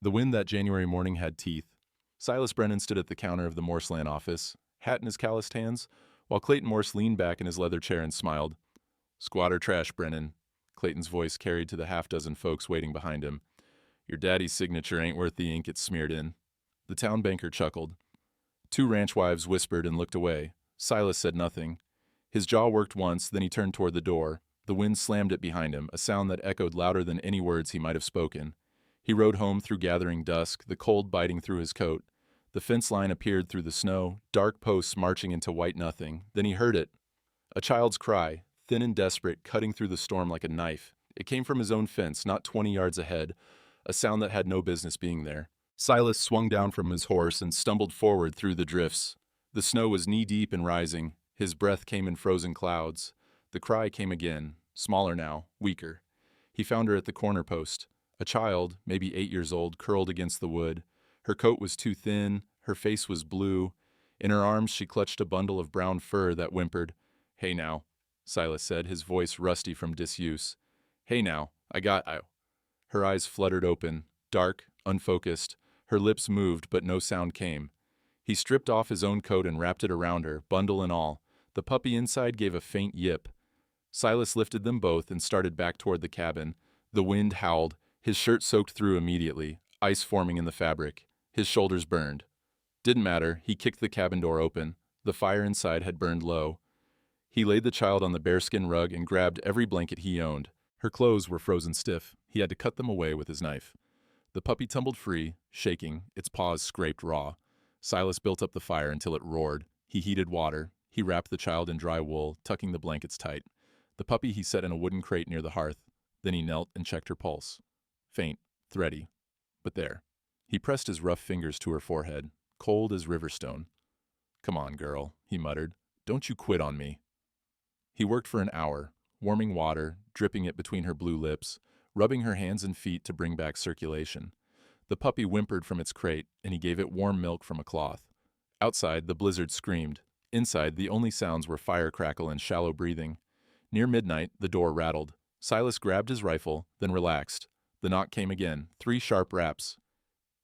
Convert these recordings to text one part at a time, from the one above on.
The wind that January morning had teeth. Silas Brennan stood at the counter of the Morseland office, hat in his calloused hands, while Clayton Morse leaned back in his leather chair and smiled. "Squatter trash, Brennan." Clayton's voice carried to the half-dozen folks waiting behind him. "Your daddy's signature ain't worth the ink it's smeared in." The town banker chuckled. Two ranch wives whispered and looked away. Silas said nothing. His jaw worked once, then he turned toward the door. The wind slammed it behind him, a sound that echoed louder than any words he might have spoken. He rode home through gathering dusk, the cold biting through his coat. The fence line appeared through the snow, dark posts marching into white nothing. Then he heard it. A child's cry, thin and desperate, cutting through the storm like a knife. It came from his own fence, not 20 yards ahead, a sound that had no business being there. Silas swung down from his horse and stumbled forward through the drifts. The snow was knee-deep and rising. His breath came in frozen clouds. The cry came again, smaller now, weaker. He found her at the corner post. A child, maybe 8 years old, curled against the wood. Her coat was too thin, her face was blue. In her arms she clutched a bundle of brown fur that whimpered. "Hey now," Silas said, his voice rusty from disuse. "Hey now, I got you." Her eyes fluttered open, dark, unfocused. Her lips moved, but no sound came. He stripped off his own coat and wrapped it around her, bundle and all. The puppy inside gave a faint yip. Silas lifted them both and started back toward the cabin. The wind howled. His shirt soaked through immediately, ice forming in the fabric. His shoulders burned. Didn't matter, he kicked the cabin door open. The fire inside had burned low. He laid the child on the bearskin rug and grabbed every blanket he owned. Her clothes were frozen stiff. He had to cut them away with his knife. The puppy tumbled free, shaking, its paws scraped raw. Silas built up the fire until it roared. He heated water. He wrapped the child in dry wool, tucking the blankets tight. The puppy he set in a wooden crate near the hearth. Then he knelt and checked her pulse. Faint, thready, but there. He pressed his rough fingers to her forehead, cold as river stone. "Come on, girl," he muttered. "Don't you quit on me." He worked for an hour, warming water, dripping it between her blue lips, rubbing her hands and feet to bring back circulation. The puppy whimpered from its crate, and he gave it warm milk from a cloth. Outside, the blizzard screamed. Inside, the only sounds were fire crackle and shallow breathing. Near midnight, the door rattled. Silas grabbed his rifle, then relaxed. The knock came again, 3 sharp raps.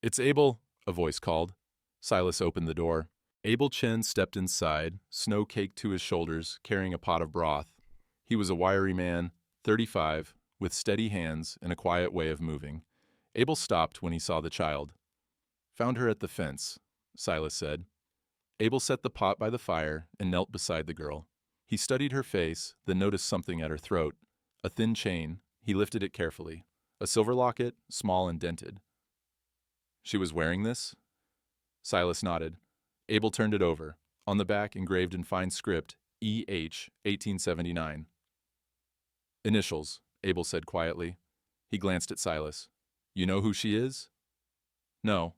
"It's Abel," a voice called. Silas opened the door. Abel Chen stepped inside, snow caked to his shoulders, carrying a pot of broth. He was a wiry man, 35, with steady hands and a quiet way of moving. Abel stopped when he saw the child. "Found her at the fence," Silas said. Abel set the pot by the fire and knelt beside the girl. He studied her face, then noticed something at her throat. A thin chain. He lifted it carefully. A silver locket, small and dented. "She was wearing this?" Silas nodded. Abel turned it over. On the back, engraved in fine script, E.H., 1879. "Initials," Abel said quietly. He glanced at Silas. "You know who she is?" "No."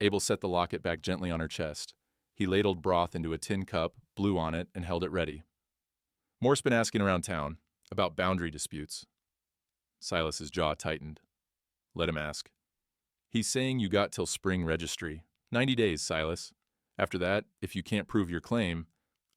Abel set the locket back gently on her chest. He ladled broth into a tin cup, blew on it, and held it ready. "Morse been asking around town about boundary disputes." Silas's jaw tightened. "Let him ask." "He's saying you got till spring registry. 90 days, Silas. After that, if you can't prove your claim—"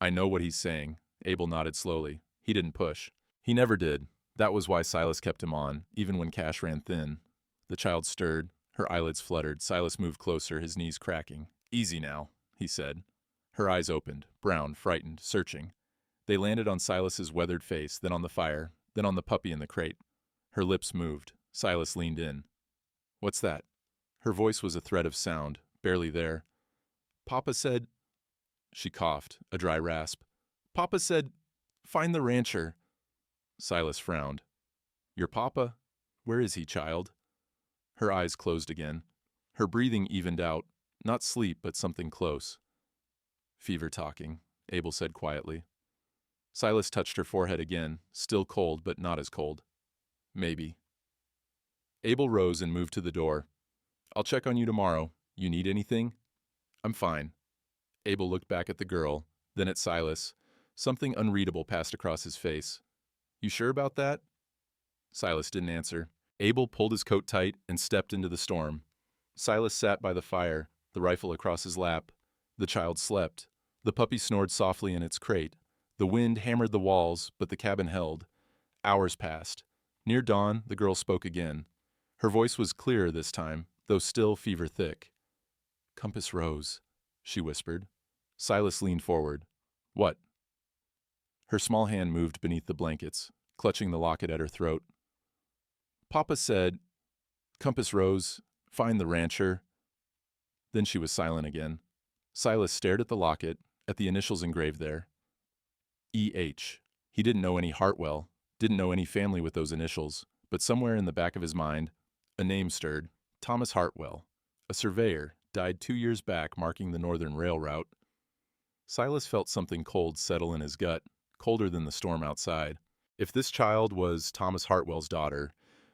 "I know what he's saying." Abel nodded slowly. He didn't push. He never did. That was why Silas kept him on, even when cash ran thin. The child stirred. Her eyelids fluttered. Silas moved closer, his knees cracking. "Easy now," he said. Her eyes opened, brown, frightened, searching. They landed on Silas's weathered face, then on the fire, then on the puppy in the crate. Her lips moved. Silas leaned in. "What's that?" Her voice was a thread of sound, barely there. "Papa said—" She coughed, a dry rasp. "Papa said, find the rancher." Silas frowned. "Your papa? Where is he, child?" Her eyes closed again. Her breathing evened out. Not sleep, but something close. "Fever talking," Abel said quietly. Silas touched her forehead again, still cold, but not as cold. "Maybe." Abel rose and moved to the door. "I'll check on you tomorrow. You need anything?" "I'm fine." Abel looked back at the girl, then at Silas. Something unreadable passed across his face. "You sure about that?" Silas didn't answer. Abel pulled his coat tight and stepped into the storm. Silas sat by the fire, the rifle across his lap. The child slept. The puppy snored softly in its crate. The wind hammered the walls, but the cabin held. Hours passed. Near dawn, the girl spoke again. Her voice was clearer this time, though still fever thick. "Compass Rose," she whispered. Silas leaned forward. "What?" Her small hand moved beneath the blankets, clutching the locket at her throat. "Papa said, Compass Rose, find the rancher." Then she was silent again. Silas stared at the locket, at the initials engraved there. E.H. He didn't know any Hartwell, didn't know any family with those initials, but somewhere in the back of his mind, a name stirred. Thomas Hartwell, a surveyor, died 2 years back marking the northern rail route. Silas felt something cold settle in his gut, colder than the storm outside. If this child was Thomas Hartwell's daughter,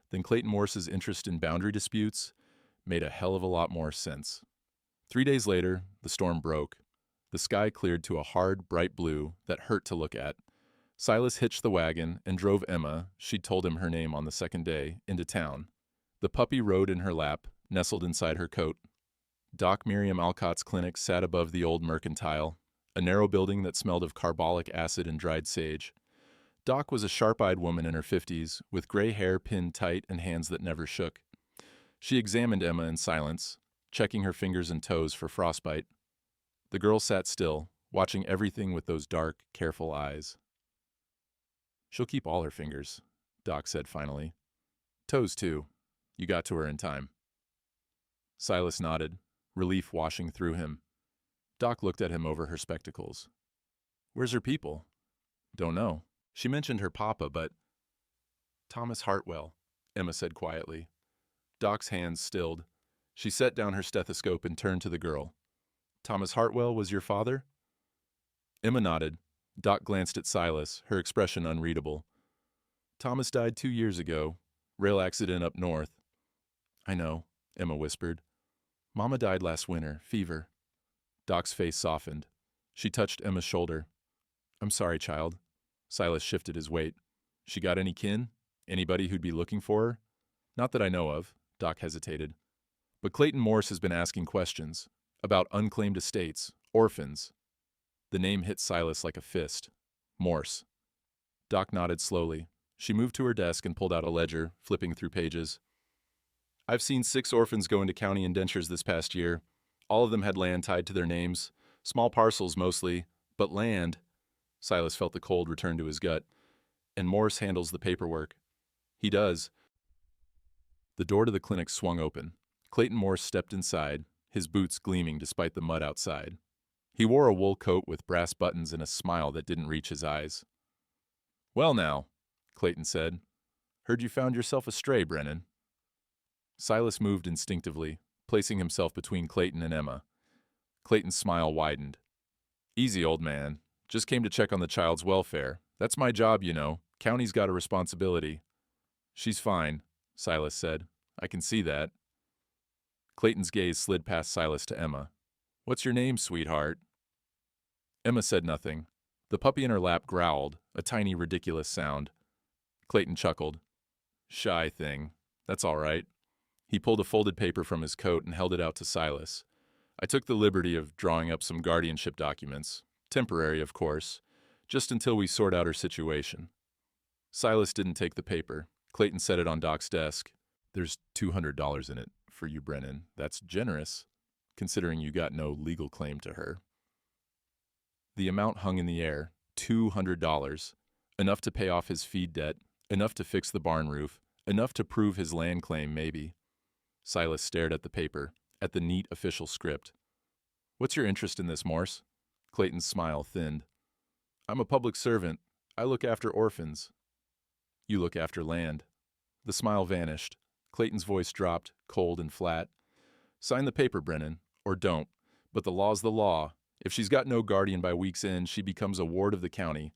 then Clayton Morse's interest in boundary disputes made a hell of a lot more sense. 3 days later, the storm broke. The sky cleared to a hard, bright blue that hurt to look at. Silas hitched the wagon and drove Emma, she'd told him her name on the second day, into town. The puppy rode in her lap, nestled inside her coat. Doc Miriam Alcott's clinic sat above the old mercantile, a narrow building that smelled of carbolic acid and dried sage. Doc was a sharp-eyed woman in her 50s, with gray hair pinned tight and hands that never shook. She examined Emma in silence, checking her fingers and toes for frostbite. The girl sat still, watching everything with those dark, careful eyes. "She'll keep all her fingers," Doc said finally. "Toes, too. You got to her in time." Silas nodded, relief washing through him. Doc looked at him over her spectacles. "Where's her people?" "Don't know. She mentioned her papa, but—" "Thomas Hartwell," Emma said quietly. Doc's hands stilled. She set down her stethoscope and turned to the girl. "Thomas Hartwell was your father?" Emma nodded. Doc glanced at Silas, her expression unreadable. "Thomas died 2 years ago. Rail accident up north." "I know," Emma whispered. "Mama died last winter, fever." Doc's face softened. She touched Emma's shoulder. "I'm sorry, child." Silas shifted his weight. "She got any kin? Anybody who'd be looking for her?" "Not that I know of," Doc hesitated. "But Clayton Morse has been asking questions about unclaimed estates, orphans." The name hit Silas like a fist. Morse. Doc nodded slowly. She moved to her desk and pulled out a ledger, flipping through pages. "I've seen 6 orphans go into county indentures this past year. All of them had land tied to their names. Small parcels mostly, but land." Silas felt the cold return to his gut. "And Morse handles the paperwork." "He does." The door to the clinic swung open. Clayton Morse stepped inside, his boots gleaming despite the mud outside. He wore a wool coat with brass buttons and a smile that didn't reach his eyes. "Well now," Clayton said. "Heard you found yourself a stray, Brennan." Silas moved instinctively, placing himself between Clayton and Emma. Clayton's smile widened. "Easy, old man. Just came to check on the child's welfare. That's my job, you know. County's got a responsibility." "She's fine," Silas said. "I can see that." Clayton's gaze slid past Silas to Emma. "What's your name, sweetheart?" Emma said nothing. The puppy in her lap growled, a tiny, ridiculous sound. Clayton chuckled. "Shy thing. That's all right." He pulled a folded paper from his coat and held it out to Silas. "I took the liberty of drawing up some guardianship documents. Temporary, of course. Just until we sort out her situation." Silas didn't take the paper. Clayton set it on Doc's desk. "There's $200 in it for you, Brennan. That's generous, considering you got no legal claim to her." The amount hung in the air. $200. Enough to pay off his feed debt, enough to fix the barn roof, enough to prove his land claim, maybe. Silas stared at the paper, at the neat official script. "What's your interest in this, Morse?" Clayton's smile thinned. "I'm a public servant. I look after orphans." "You look after land." The smile vanished. Clayton's voice dropped, cold and flat. "Sign the paper, Brennan, or don't. But the law's the law. If she's got no guardian by week's end, she becomes a ward of the county.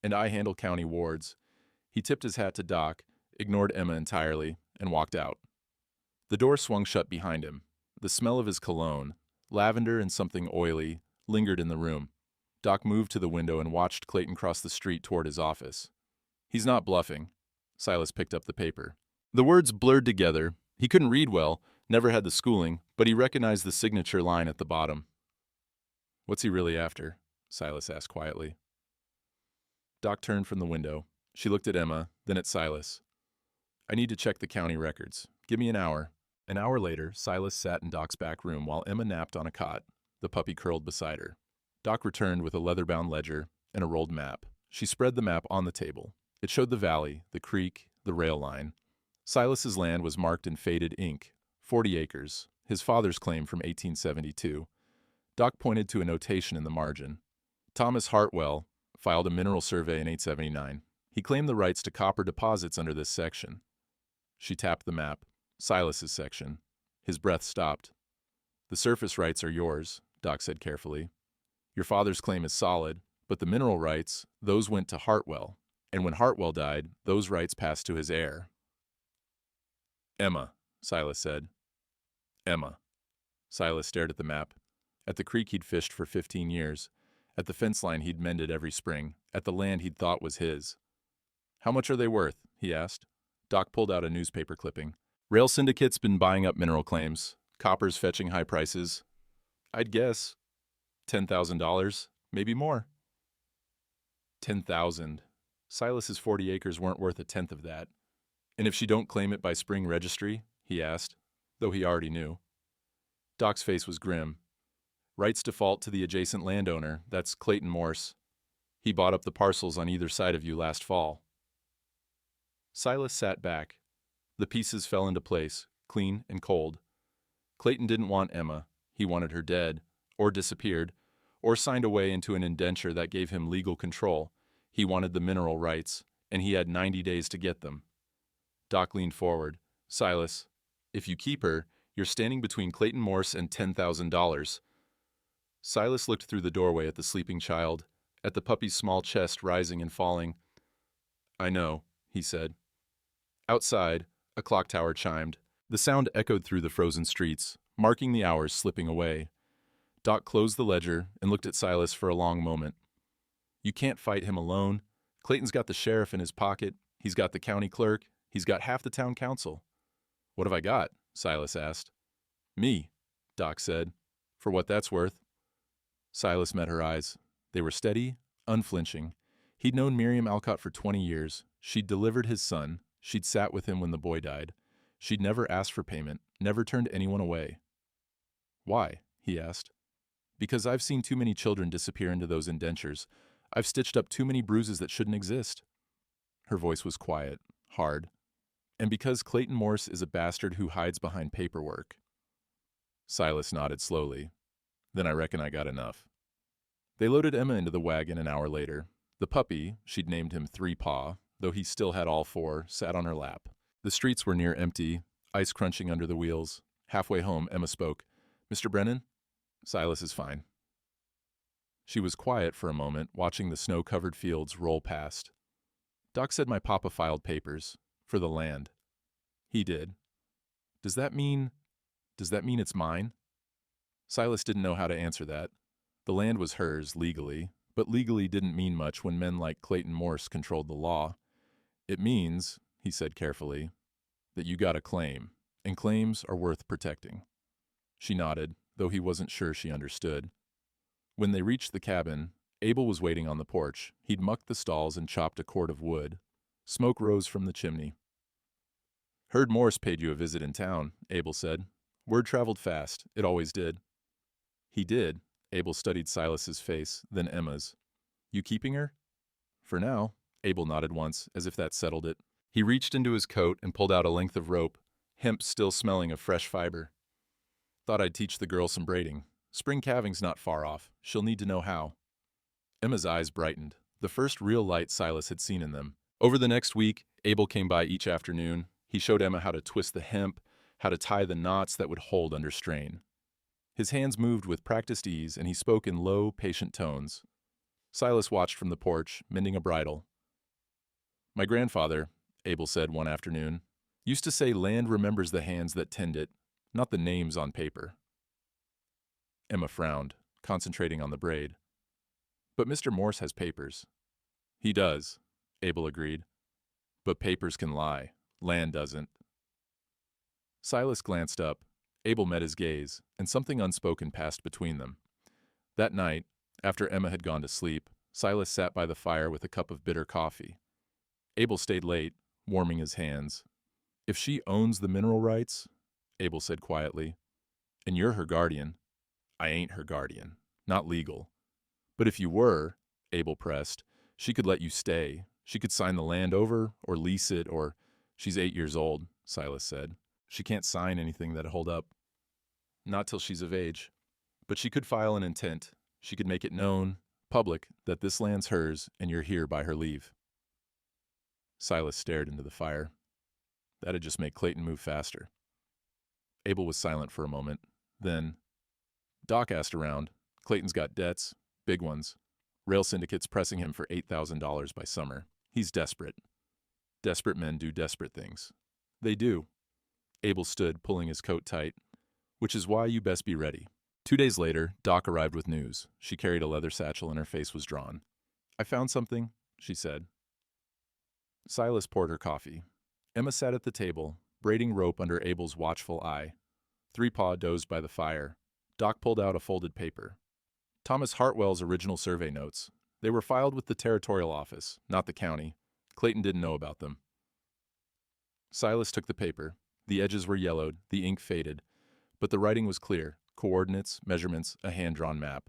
And I handle county wards." He tipped his hat to Doc, ignored Emma entirely, and walked out. The door swung shut behind him. The smell of his cologne, lavender and something oily, lingered in the room. Doc moved to the window and watched Clayton cross the street toward his office. "He's not bluffing." Silas picked up the paper. The words blurred together. He couldn't read well, never had the schooling, but he recognized the signature line at the bottom. "What's he really after?" Silas asked quietly. Doc turned from the window. She looked at Emma, then at Silas. "I need to check the county records. Give me an hour." An hour later, Silas sat in Doc's back room while Emma napped on a cot, the puppy curled beside her. Doc returned with a leather-bound ledger and a rolled map. She spread the map on the table. It showed the valley, the creek, the rail line. Silas's land was marked in faded ink, 40 acres, his father's claim from 1872. Doc pointed to a notation in the margin. Thomas Hartwell filed a mineral survey in 879. He claimed the rights to copper deposits under this section. She tapped the map. Silas's section. His breath stopped. The surface rights are yours, Doc said carefully. Your father's claim is solid, but the mineral rights, those went to Hartwell. And when Hartwell died, those rights passed to his heir. Emma, Silas said. Emma. Silas stared at the map. At the creek he'd fished for 15 years. At the fence line he'd mended every spring. At the land he'd thought was his. How much are they worth? He asked. Doc pulled out a newspaper clipping. Rail syndicate's been buying up mineral claims. Copper's fetching high prices. I'd guess $10,000, maybe more. 10,000. Silas's 40 acres weren't worth a tenth of that. And if she don't claim it by spring registry? He asked, though he already knew. Doc's face was grim. Rights default to the adjacent landowner, that's Clayton Morse. He bought up the parcels on either side of you last fall. Silas sat back. The pieces fell into place, clean and cold. Clayton didn't want Emma. He wanted her dead, or disappeared, or signed away into an indenture that gave him legal control. He wanted the mineral rights, and he had 90 days to get them. Doc leaned forward. Silas, if you keep her, you're standing between Clayton Morse and $10,000. Silas looked through the doorway at the sleeping child, at the puppy's small chest rising and falling. I know, he said. Outside, a clock tower chimed. The sound echoed through the frozen streets, marking the hours slipping away. Doc closed the ledger and looked at Silas for a long moment. You can't fight him alone. Clayton's got the sheriff in his pocket. He's got the county clerk. He's got half the town council. What have I got? Silas asked. Me, Doc said. For what that's worth. Silas met her eyes. They were steady, unflinching. He'd known Miriam Alcott for 20 years. She'd delivered his son. She'd sat with him when the boy died. She'd never asked for payment, never turned anyone away. Why? He asked. Because I've seen too many children disappear into those indentures. I've stitched up too many bruises that shouldn't exist. Her voice was quiet, hard. And because Clayton Morse is a bastard who hides behind paperwork. Silas nodded slowly. Then I reckon I got enough. They loaded Emma into the wagon an hour later. The puppy, she'd named him Three Paw, though he still had all four, sat on her lap. The streets were near empty, ice crunching under the wheels. Halfway home, Emma spoke. Mr. Brennan? Silas is fine. She was quiet for a moment, watching the snow-covered fields roll past. Doc said my papa filed papers. For the land. He did. Does that mean it's mine? Silas didn't know how to answer that. The land was hers, legally, but legally didn't mean much when men like Clayton Morse controlled the law. It means, he said carefully, that you got a claim, and claims are worth protecting. She nodded, though he wasn't sure she understood. When they reached the cabin, Abel was waiting on the porch. He'd mucked the stalls and chopped a cord of wood. Smoke rose from the chimney. Heard Morse paid you a visit in town, Abel said. Word traveled fast. It always did. He did. Abel studied Silas's face, then Emma's. You keeping her? For now, Abel nodded once, as if that settled it. He reached into his coat and pulled out a length of rope, hemp still smelling of fresh fiber. Thought I'd teach the girl some braiding. Spring calving's not far off. She'll need to know how. Emma's eyes brightened, the first real light Silas had seen in them. Over the next week, Abel came by each afternoon. He showed Emma how to twist the hemp, how to tie the knots that would hold under strain. His hands moved with practiced ease, and he spoke in low, patient tones. Silas watched from the porch, mending a bridle. My grandfather, Abel said one afternoon, used to say land remembers the hands that tend it, not the names on paper. Emma frowned, concentrating on the braid. But Mr. Morse has papers. He does, Abel agreed. But papers can lie. Land doesn't. Silas glanced up. Abel met his gaze, and something unspoken passed between them. That night, after Emma had gone to sleep, Silas sat by the fire with a cup of bitter coffee. Abel stayed late, warming his hands. If she owns the mineral rights, Abel said quietly. And you're her guardian. I ain't her guardian. Not legal. But if you were, Abel pressed, she could let you stay. She could sign the land over, or lease it, or— She's 8 years old, Silas said. She can't sign anything that'd hold up. Not till she's of age. But she could file an intent. She could make it known, public, that this land's hers and you're here by her leave. Silas stared into the fire. That'd just make Clayton move faster. Abel was silent for a moment. Then, Doc asked around. Clayton's got debts, big ones. Rail syndicate's pressing him for $8,000 by summer. He's desperate. Desperate men do desperate things. They do. Abel stood, pulling his coat tight. Which is why you best be ready. 2 days later, Doc arrived with news. She carried a leather satchel and her face was drawn. I found something, she said. Silas poured her coffee. Emma sat at the table, braiding rope under Abel's watchful eye. Three-Paw dozed by the fire. Doc pulled out a folded paper. Thomas Hartwell's original survey notes. They were filed with the territorial office, not the county. Clayton didn't know about them. Silas took the paper. The edges were yellowed, the ink faded. But the writing was clear. Coordinates, measurements, a hand-drawn map.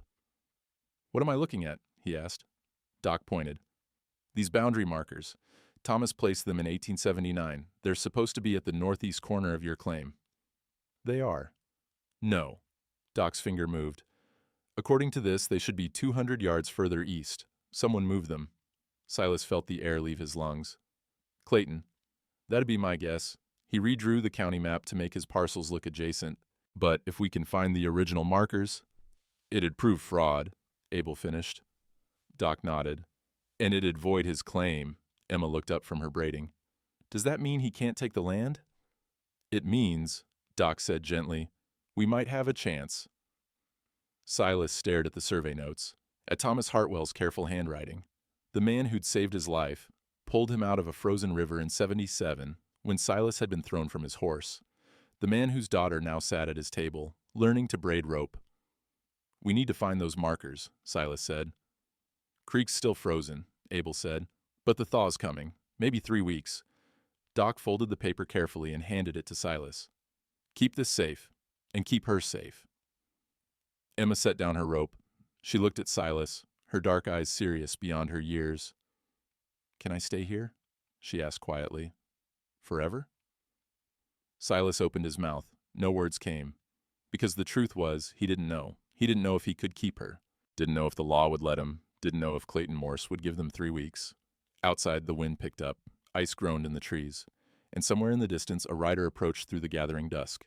What am I looking at? He asked. Doc pointed. These boundary markers. Thomas placed them in 1879. They're supposed to be at the northeast corner of your claim. They are. No. Doc's finger moved. According to this, they should be 200 yards further east. Someone moved them. Silas felt the air leave his lungs. Clayton. That'd be my guess. He redrew the county map to make his parcels look adjacent. But if we can find the original markers, it'd prove fraud, Abel finished. Doc nodded. And it'd void his claim. Emma looked up from her braiding. Does that mean he can't take the land? It means, Doc said gently, we might have a chance. Silas stared at the survey notes, at Thomas Hartwell's careful handwriting. The man who'd saved his life, pulled him out of a frozen river in 77, when Silas had been thrown from his horse. The man whose daughter now sat at his table, learning to braid rope. We need to find those markers, Silas said. Creek's still frozen, Abel said, but the thaw's coming, maybe 3 weeks. Doc folded the paper carefully and handed it to Silas. Keep this safe, and keep her safe. Emma set down her rope. She looked at Silas, her dark eyes serious beyond her years. Can I stay here? She asked quietly. Forever? Silas opened his mouth. No words came. Because the truth was, he didn't know. He didn't know if he could keep her. Didn't know if the law would let him. Didn't know if Clayton Morse would give them 3 weeks. Outside, the wind picked up. Ice groaned in the trees. And somewhere in the distance, a rider approached through the gathering dusk.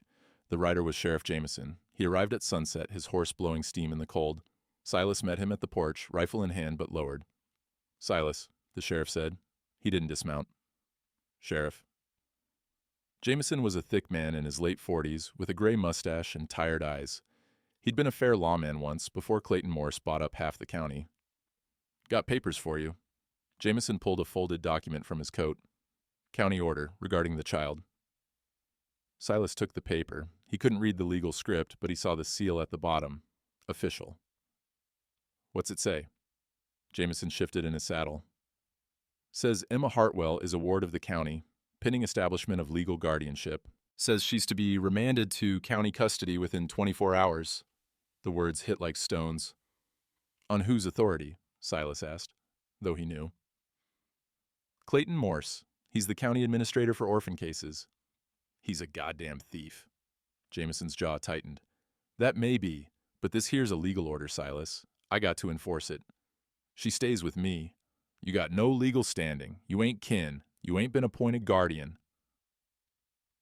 The rider was Sheriff Jameson. He arrived at sunset, his horse blowing steam in the cold. Silas met him at the porch, rifle in hand but lowered. Silas, the sheriff said. He didn't dismount. Sheriff. Jameson was a thick man in his late 40s, with a gray mustache and tired eyes. He'd been a fair lawman once, before Clayton Morse bought up half the county. Got papers for you. Jameson pulled a folded document from his coat. County order regarding the child. Silas took the paper. He couldn't read the legal script, but he saw the seal at the bottom. Official. What's it say? Jameson shifted in his saddle. Says Emma Hartwell is a ward of the county, pending establishment of legal guardianship. Says she's to be remanded to county custody within 24 hours. The words hit like stones. On whose authority? Silas asked, though he knew. Clayton Morse. He's the county administrator for orphan cases. He's a goddamn thief. Jameson's jaw tightened. That may be, but this here's a legal order, Silas. I got to enforce it. She stays with me. You got no legal standing. You ain't kin. You ain't been appointed guardian.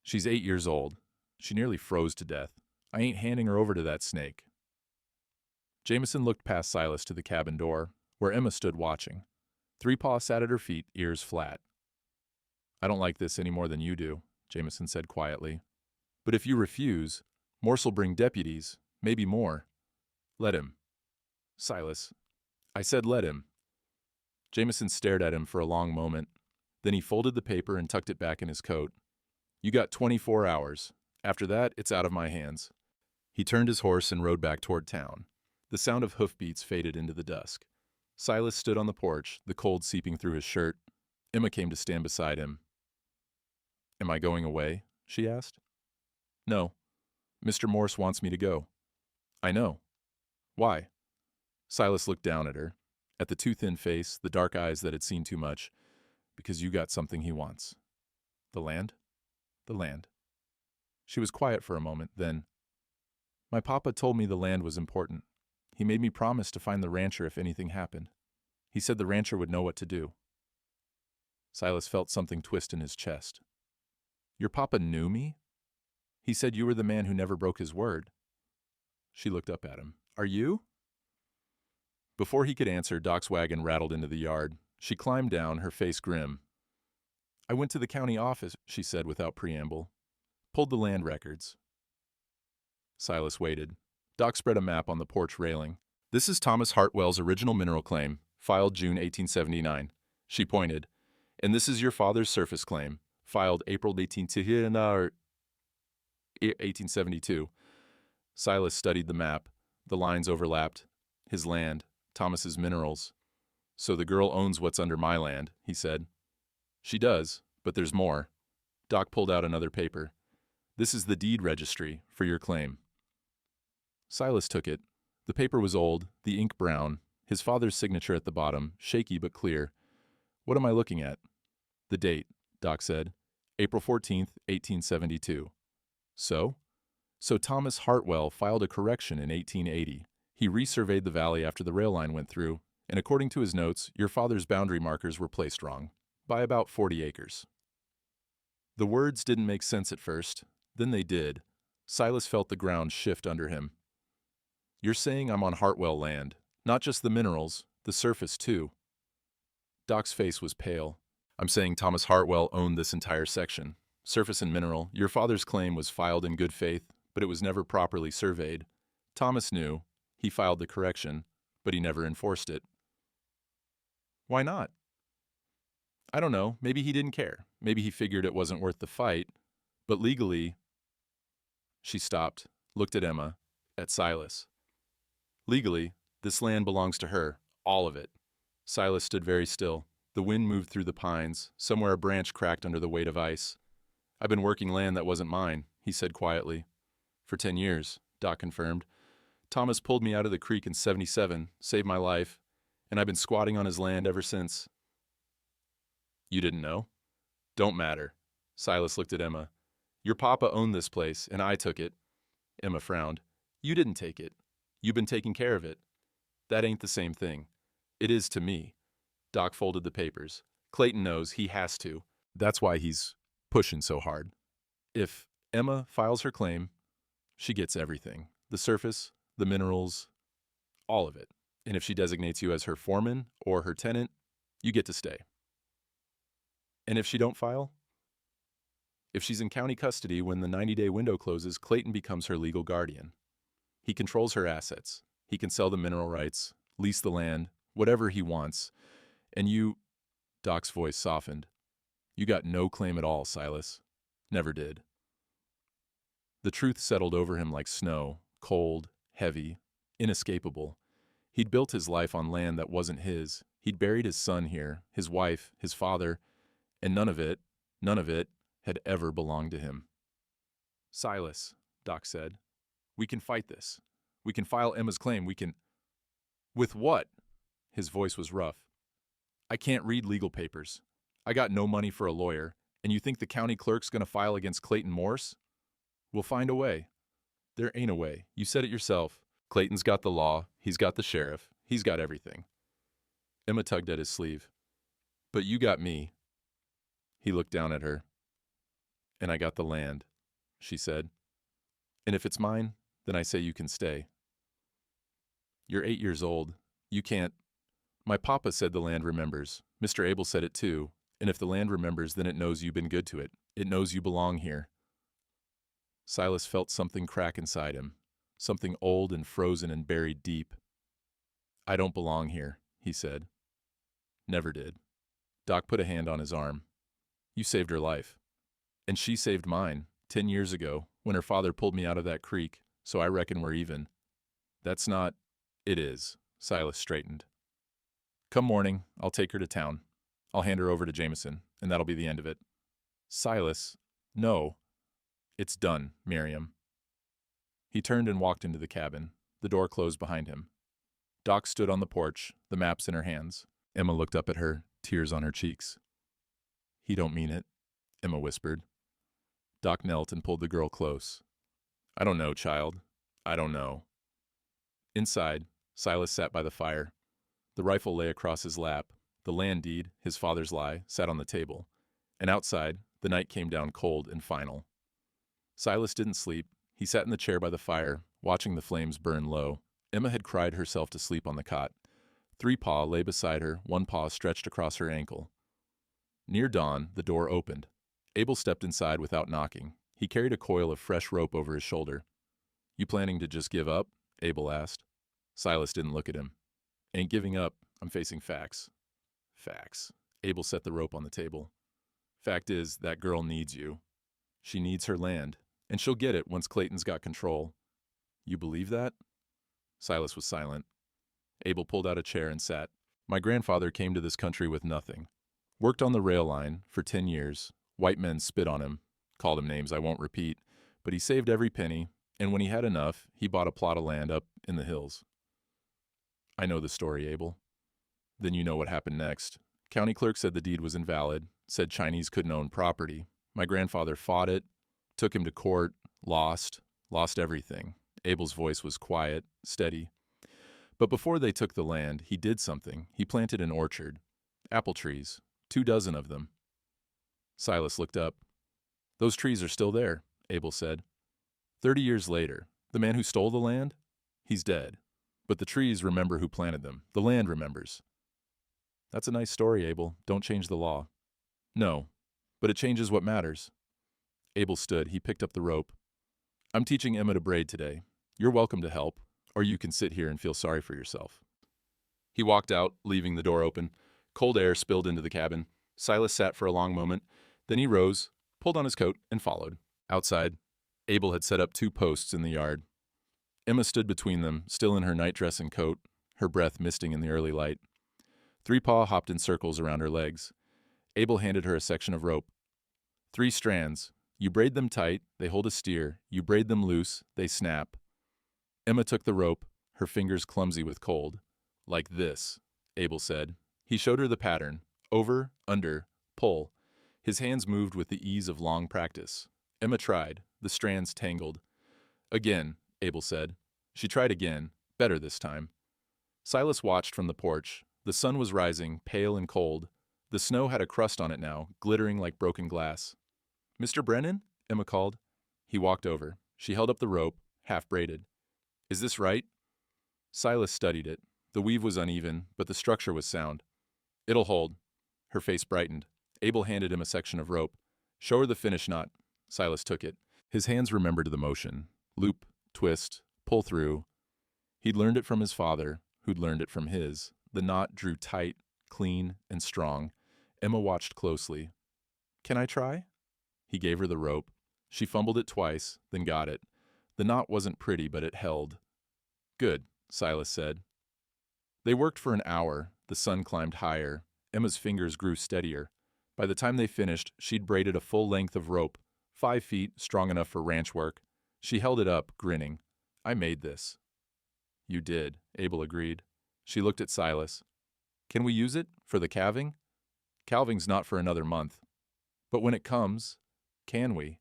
She's 8 years old. She nearly froze to death. I ain't handing her over to that snake. Jameson looked past Silas to the cabin door, where Emma stood watching. Three-Paw sat at her feet, ears flat. I don't like this any more than you do, Jameson said quietly. But if you refuse, Morse'll bring deputies, maybe more. Let him. Silas. I said let him. Jameson stared at him for a long moment. Then he folded the paper and tucked it back in his coat. You got 24 hours. After that, it's out of my hands. He turned his horse and rode back toward town. The sound of hoofbeats faded into the dusk. Silas stood on the porch, the cold seeping through his shirt. Emma came to stand beside him. Am I going away? She asked. No. Mr. Morse wants me to go. I know. Why? Silas looked down at her, at the too thin face, the dark eyes that had seen too much. Because you got something he wants. The land? The land. She was quiet for a moment, then, my papa told me the land was important. He made me promise to find the rancher if anything happened. He said the rancher would know what to do. Silas felt something twist in his chest. Your papa knew me? He said you were the man who never broke his word. She looked up at him. Are you? Before he could answer, Doc's wagon rattled into the yard. She climbed down, her face grim. I went to the county office, she said without preamble. Pulled the land records. Silas waited. Doc spread a map on the porch railing. This is Thomas Hartwell's original mineral claim, filed June 1879. She pointed. And this is your father's surface claim, filed April 1872. Silas studied the map. The lines overlapped. His land, Thomas's minerals. So the girl owns what's under my land, he said. She does, but there's more. Doc pulled out another paper. This is the deed registry for your claim. Silas took it. The paper was old, the ink brown, his father's signature at the bottom, shaky but clear. What am I looking at? The date, Doc said. April 14th, 1872. So Thomas Hartwell filed a correction in 1880. He resurveyed the valley after the rail line went through, and according to his notes, your father's boundary markers were placed wrong, by about 40 acres. The words didn't make sense at first, then they did. Silas felt the ground shift under him. You're saying I'm on Hartwell land, not just the minerals, the surface too. Doc's face was pale. I'm saying Thomas Hartwell owned this entire section. Surface and mineral, your father's claim was filed in good faith, but it was never properly surveyed. Thomas knew. He filed the correction, but he never enforced it. Why not? I don't know. Maybe he didn't care. Maybe he figured it wasn't worth the fight. But legally... She stopped, looked at Emma, at Silas. Legally, this land belongs to her, all of it. Silas stood very still. The wind moved through the pines. Somewhere a branch cracked under the weight of ice. I've been working land that wasn't mine, he said quietly. For 10 years, Doc confirmed. Thomas pulled me out of the creek in '77, saved my life, and I've been squatting on his land ever since. You didn't know? Don't matter. Silas looked at Emma. Your papa owned this place, and I took it. Emma frowned. You didn't take it. You've been taking care of it. That ain't the same thing. It is to me. Doc folded the papers. Clayton knows he has to. That's why he's pushing so hard. If Emma files her claim, she gets everything. The surface, the minerals, all of it. And if she designates you as her foreman or her tenant, you get to stay. And if she don't file? If she's in county custody when the 90-day window closes, Clayton becomes her legal guardian. He controls her assets. He can sell the mineral rights, lease the land, whatever he wants. And you, Doc's voice softened. You got no claim at all, Silas. Never did. The truth settled over him like snow, cold, heavy, inescapable. He'd built his life on land that wasn't his. He'd buried his son here, his wife, his father, and none of it, had ever belonged to him. Silas, Doc said, we can fight this. We can file Emma's claim. We can... With what? His voice was rough. I can't read legal papers. I got no money for a lawyer, and you think the county clerk's gonna file against Clayton Morse? We'll find a way. There ain't a way. You said it yourself. Clayton's got the law. He's got the sheriff. He's got everything. Emma tugged at his sleeve. But you got me. He looked down at her. And I got the land, she said. And if it's mine, then I say you can stay. You're 8 years old. You can't... My papa said the land remembers. Mr. Abel said it too. And if the land remembers, then it knows you've been good to it. It knows you belong here. Silas felt something crack inside him. Something old and frozen and buried deep. I don't belong here, he said. Never did. Doc put a hand on his arm. You saved her life. And she saved mine, 10 years ago, when her father pulled me out of that creek, so I reckon we're even. That's not... It is. Silas straightened. Come morning, I'll take her to town. I'll hand her over to Jameson, and that'll be the end of it. Silas, no. It's done, Miriam. He turned and walked into the cabin. The door closed behind him. Doc stood on the porch, the maps in her hands. Emma looked up at her, tears on her cheeks. He don't mean it, Emma whispered. Doc knelt and pulled the girl close. I don't know, child. I don't know. Inside, Silas sat by the fire. The rifle lay across his lap. The land deed, his father's lie, sat on the table. And outside, the night came down cold and final. Silas didn't sleep. He sat in the chair by the fire, watching the flames burn low. Emma had cried herself to sleep on the cot. Three Paw lay beside her, one paw stretched across her ankle. Near dawn, the door opened. Abel stepped inside without knocking. He carried a coil of fresh rope over his shoulder. You planning to just give up? Abel asked. Silas didn't look at him. Ain't giving up. I'm facing facts. Facts. Abel set the rope on the table. Fact is, that girl needs you. She needs her land, and she'll get it once Clayton's got control. You believe that? Silas was silent. Abel pulled out a chair and sat. My grandfather came to this country with nothing. Worked on the rail line for 10 years. White men spit on him, called him names I won't repeat, but he saved every penny, and when he had enough, he bought a plot of land up in the hills. I know the story, Abel. Then you know what happened next. County clerk said the deed was invalid, said Chinese couldn't own property. My grandfather fought it, took him to court, lost everything. Abel's voice was quiet, steady. But before they took the land, he did something. He planted an orchard. Apple trees, 24 of them. Silas looked up. Those trees are still there, Abel said. 30 years later, the man who stole the land? He's dead. But the trees remember who planted them. The land remembers. That's a nice story, Abel. Don't change the law. No, but it changes what matters. Abel stood. He picked up the rope. I'm teaching Emma to braid today. You're welcome to help, or you can sit here and feel sorry for yourself. He walked out, leaving the door open. Cold air spilled into the cabin. Silas sat for a long moment. Then he rose, pulled on his coat, and followed. Outside, Abel had set up 2 posts in the yard. Emma stood between them, still in her nightdress and coat, her breath misting in the early light. Three Paw hopped in circles around her legs. Abel handed her a section of rope. 3 strands. You braid them tight, they hold a steer. You braid them loose, they snap. Emma took the rope, her fingers clumsy with cold. Like this, Abel said. He showed her the pattern. Over, under, pull. His hands moved with the ease of long practice. Emma tried. The strands tangled. Again, Abel said. She tried again, better this time. Silas watched from the porch. The sun was rising, pale and cold. The snow had a crust on it now, glittering like broken glass. Mr. Brennan? Emma called. He walked over. She held up the rope, half braided. Is this right? Silas studied it. The weave was uneven, but the structure was sound. It'll hold. Her face brightened. Abel handed him a section of rope. Show her the finish knot. Silas took it. His hands remembered the motion. Loop, twist, pull through. He'd learned it from his father, who'd learned it from his. The knot drew tight, clean, and strong. Emma watched closely. Can I try? He gave her the rope. She fumbled it twice, then got it. The knot wasn't pretty, but it held. Good, Silas said. They worked for an hour. The sun climbed higher. Emma's fingers grew steadier. By the time they finished, she'd braided a full length of rope, 5 feet, strong enough for ranch work. She held it up, grinning. I made this. You did, Abel agreed. She looked at Silas. Can we use it for the calving? Calving's not for another month. But when it comes, can we?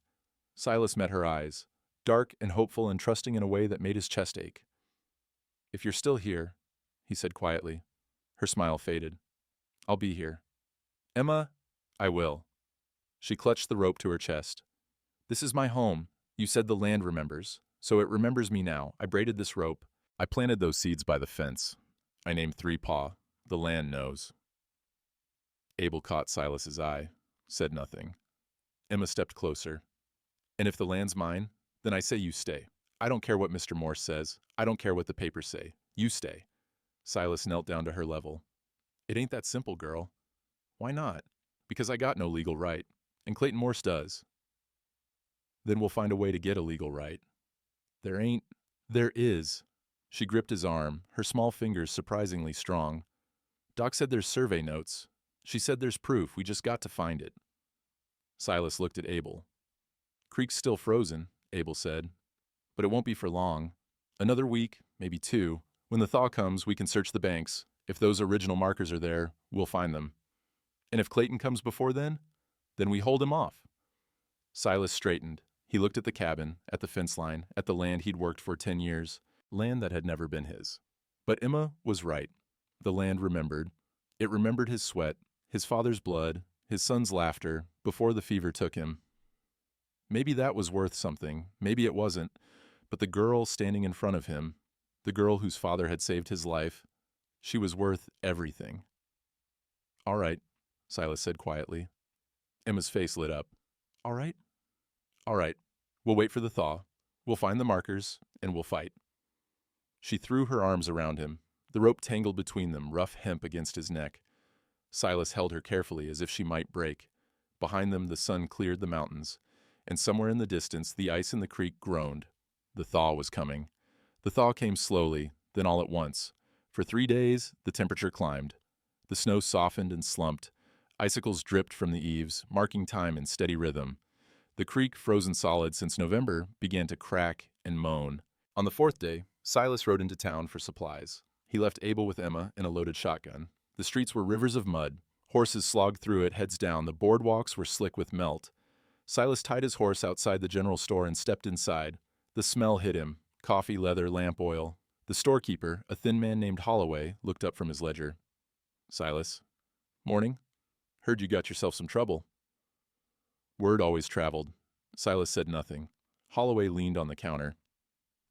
Silas met her eyes, dark and hopeful and trusting in a way that made his chest ache. If you're still here, he said quietly. Her smile faded. I'll be here. Emma, I will. She clutched the rope to her chest. This is my home. You said the land remembers. So it remembers me now. I braided this rope. I planted those seeds by the fence. I named Three Paw. The land knows. Abel caught Silas's eye, said nothing. Emma stepped closer. And if the land's mine, then I say you stay. I don't care what Mr. Morse says. I don't care what the papers say. You stay. Silas knelt down to her level. It ain't that simple, girl. Why not? Because I got no legal right, and Clayton Morse does. Then we'll find a way to get a legal right. There is. She gripped his arm, her small fingers surprisingly strong. Doc said there's survey notes. She said there's proof, we just got to find it. Silas looked at Abel. Creek's still frozen, Abel said. But it won't be for long. Another week, maybe 2. When the thaw comes, we can search the banks. If those original markers are there, we'll find them. And if Clayton comes before then we hold him off. Silas straightened. He looked at the cabin, at the fence line, at the land he'd worked for 10 years, land that had never been his. But Emma was right. The land remembered. It remembered his sweat, his father's blood, his son's laughter, before the fever took him. Maybe that was worth something, maybe it wasn't, but the girl standing in front of him, the girl whose father had saved his life, she was worth everything. All right, Silas said quietly. Emma's face lit up. All right? All right. We'll wait for the thaw. We'll find the markers, and we'll fight. She threw her arms around him. The rope tangled between them, rough hemp against his neck. Silas held her carefully as if she might break. Behind them, the sun cleared the mountains, and somewhere in the distance, the ice in the creek groaned. The thaw was coming. The thaw came slowly, then all at once. For 3 days, the temperature climbed. The snow softened and slumped. Icicles dripped from the eaves, marking time in steady rhythm. The creek, frozen solid since November, began to crack and moan. On the 4th day, Silas rode into town for supplies. He left Abel with Emma and a loaded shotgun. The streets were rivers of mud. Horses slogged through it, heads down. The boardwalks were slick with melt. Silas tied his horse outside the general store and stepped inside. The smell hit him. Coffee, leather, lamp oil. The storekeeper, a thin man named Holloway, looked up from his ledger. Silas. Morning. Heard you got yourself some trouble. Word always traveled. Silas said nothing. Holloway leaned on the counter.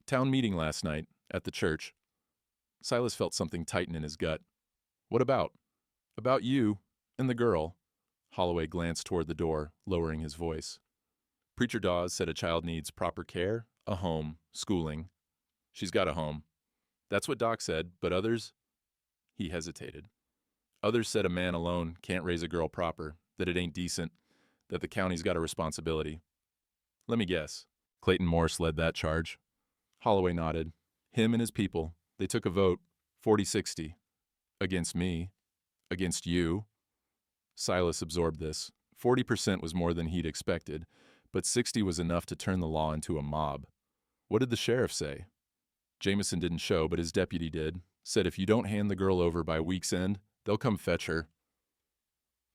Town meeting last night, at the church. Silas felt something tighten in his gut. What about? About you and the girl. Holloway glanced toward the door, lowering his voice. Preacher Dawes said a child needs proper care, a home, schooling. She's got a home. That's what Doc said, but others? He hesitated. Others said a man alone can't raise a girl proper, that it ain't decent, that the county's got a responsibility. Let me guess. Clayton Morse led that charge. Holloway nodded. Him and his people, they took a vote, 40-60. Against me. Against you. Silas absorbed this. 40% was more than he'd expected, but 60 was enough to turn the law into a mob. What did the sheriff say? Jameson didn't show, but his deputy did. Said if you don't hand the girl over by week's end, they'll come fetch her.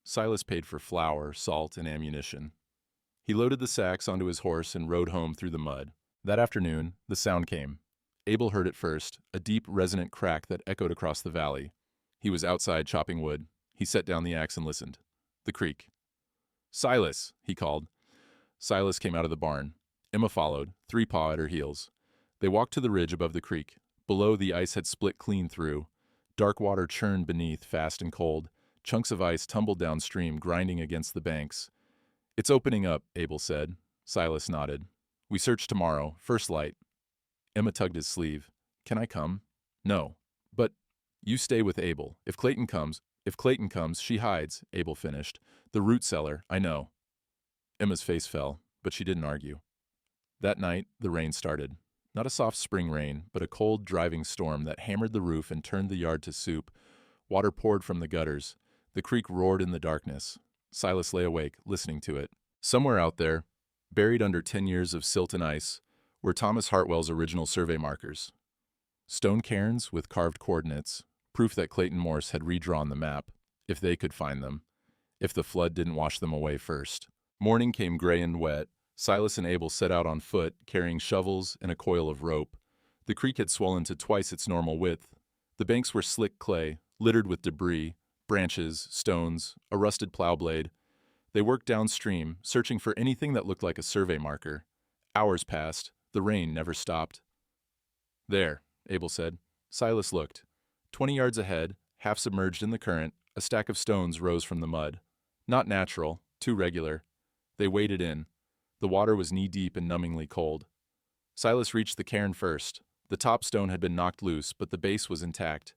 Silas paid for flour, salt, and ammunition. He loaded the sacks onto his horse and rode home through the mud. That afternoon, the sound came. Abel heard it first, a deep, resonant crack that echoed across the valley. He was outside chopping wood. He set down the axe and listened. The creek. Silas, he called. Silas came out of the barn. Emma followed, 3-paw at her heels. They walked to the ridge above the creek. Below, the ice had split clean through. Dark water churned beneath, fast and cold. Chunks of ice tumbled downstream, grinding against the banks. It's opening up, Abel said. Silas nodded. We search tomorrow, first light. Emma tugged his sleeve. Can I come? No. But you stay with Abel. If Clayton comes, she hides, Abel finished. The root cellar, I know. Emma's face fell, but she didn't argue. That night, the rain started. Not a soft spring rain, but a cold, driving storm that hammered the roof and turned the yard to soup. Water poured from the gutters. The creek roared in the darkness. Silas lay awake, listening to it. Somewhere out there, buried under 10 years of silt and ice, were Thomas Hartwell's original survey markers. Stone cairns with carved coordinates, proof that Clayton Morse had redrawn the map, if they could find them, if the flood didn't wash them away first. Morning came gray and wet. Silas and Abel set out on foot, carrying shovels and a coil of rope. The creek had swollen to twice its normal width. The banks were slick clay, littered with debris, branches, stones, a rusted plow blade. They worked downstream, searching for anything that looked like a survey marker. Hours passed. The rain never stopped. There, Abel said. Silas looked. 20 yards ahead, half submerged in the current, a stack of stones rose from the mud. Not natural, too regular. They waded in. The water was knee-deep and numbingly cold. Silas reached the cairn first. The top stone had been knocked loose, but the base was intact.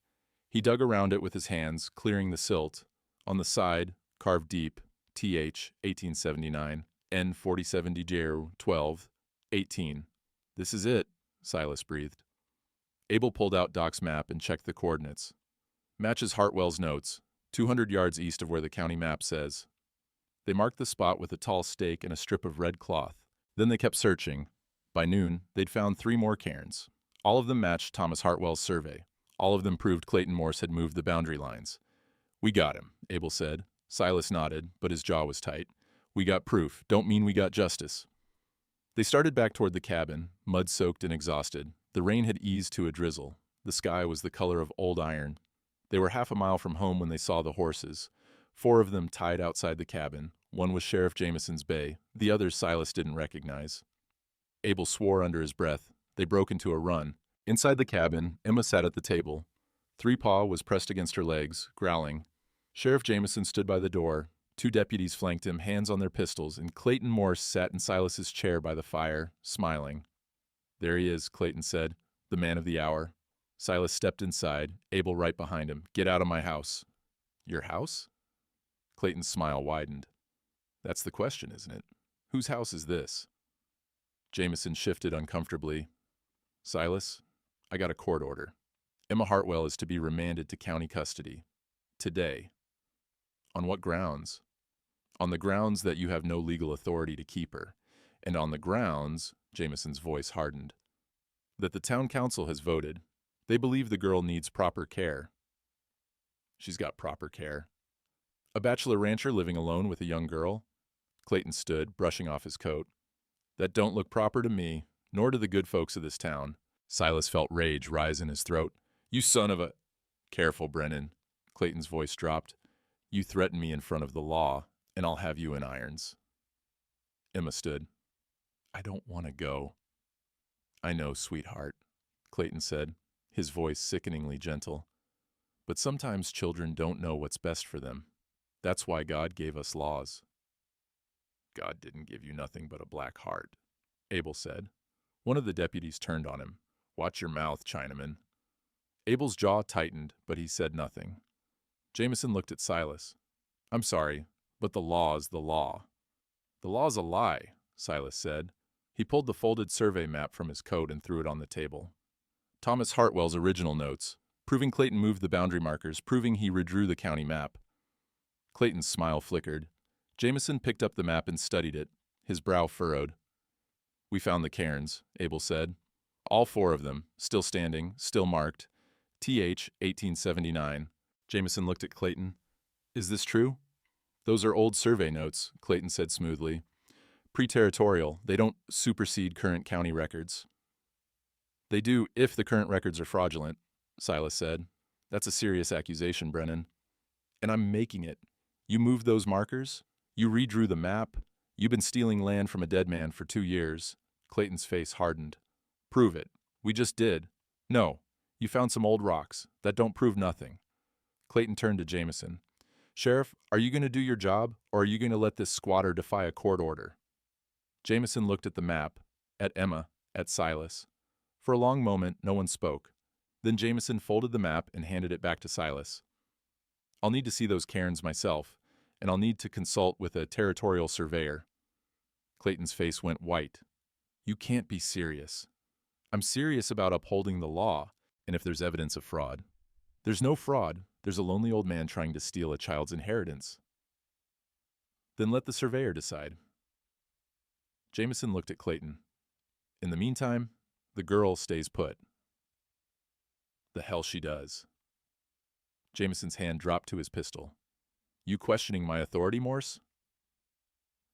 He dug around it with his hands, clearing the silt. On the side, carved deep, TH 1879, N 47D 12, 18. This is it, Silas breathed. Abel pulled out Doc's map and checked the coordinates. Matches Hartwell's notes, 200 yards east of where the county map says. They marked the spot with a tall stake and a strip of red cloth. Then they kept searching. By noon, they'd found 3 more cairns. All of them matched Thomas Hartwell's survey. All of them proved Clayton Morse had moved the boundary lines. "We got him," Abel said. Silas nodded, but his jaw was tight. "We got proof. Don't mean we got justice." They started back toward the cabin, mud-soaked and exhausted. The rain had eased to a drizzle. The sky was the color of old iron. They were half a mile from home when they saw the horses. 4 of them tied outside the cabin. One was Sheriff Jameson's bay. The others Silas didn't recognize. Abel swore under his breath. They broke into a run. Inside the cabin, Emma sat at the table. Three Paw was pressed against her legs, growling. Sheriff Jameson stood by the door. 2 deputies flanked him, hands on their pistols, and Clayton Morse sat in Silas's chair by the fire, smiling. "There he is," Clayton said, "the man of the hour." Silas stepped inside, Abel right behind him. "Get out of my house." "Your house?" Clayton's smile widened. "That's the question, isn't it? Whose house is this?" Jameson shifted uncomfortably. "Silas, I got a court order. Emma Hartwell is to be remanded to county custody. Today." "On what grounds?" "On the grounds that you have no legal authority to keep her. And on the grounds," Jameson's voice hardened, "that the town council has voted. They believe the girl needs proper care." "She's got proper care." "A bachelor rancher living alone with a young girl?" Clayton stood, brushing off his coat. "That don't look proper to me, nor to the good folks of this town." Silas felt rage rise in his throat. "You son of a—" "Careful, Brennan." Clayton's voice dropped. "You threaten me in front of the law, and I'll have you in irons." Emma stood. "I don't want to go." "I know, sweetheart," Clayton said, his voice sickeningly gentle. "But sometimes children don't know what's best for them. That's why God gave us laws." "God didn't give you nothing but a black heart," Abel said. One of the deputies turned on him. "Watch your mouth, Chinaman." Abel's jaw tightened, but he said nothing. Jameson looked at Silas. "I'm sorry, but the law's the law." "The law's a lie," Silas said. He pulled the folded survey map from his coat and threw it on the table. Thomas Hartwell's original notes, proving Clayton moved the boundary markers, proving he redrew the county map. Clayton's smile flickered. Jameson picked up the map and studied it, his brow furrowed. "We found the cairns," Abel said. "All 4 of them, still standing, still marked. TH 1879. Jameson looked at Clayton. "Is this true?" "Those are old survey notes," Clayton said smoothly. "Pre-territorial. They don't supersede current county records." "They do if the current records are fraudulent," Silas said. "That's a serious accusation, Brennan." "And I'm making it. You moved those markers? You redrew the map? You've been stealing land from a dead man for 2 years. Clayton's face hardened. "Prove it." "We just did." "No. You found some old rocks. That don't prove nothing." Clayton turned to Jameson. "Sheriff, are you going to do your job, or are you going to let this squatter defy a court order?" Jameson looked at the map, at Emma, at Silas. For a long moment, no one spoke. Then Jameson folded the map and handed it back to Silas. "I'll need to see those cairns myself, and I'll need to consult with a territorial surveyor." Clayton's face went white. "You can't be serious." "I'm serious about upholding the law, and if there's evidence of fraud." "There's no fraud. There's a lonely old man trying to steal a child's inheritance." "Then let the surveyor decide." Jameson looked at Clayton. "In the meantime, the girl stays put." "The hell she does." Jameson's hand dropped to his pistol. "You questioning my authority, Morse?"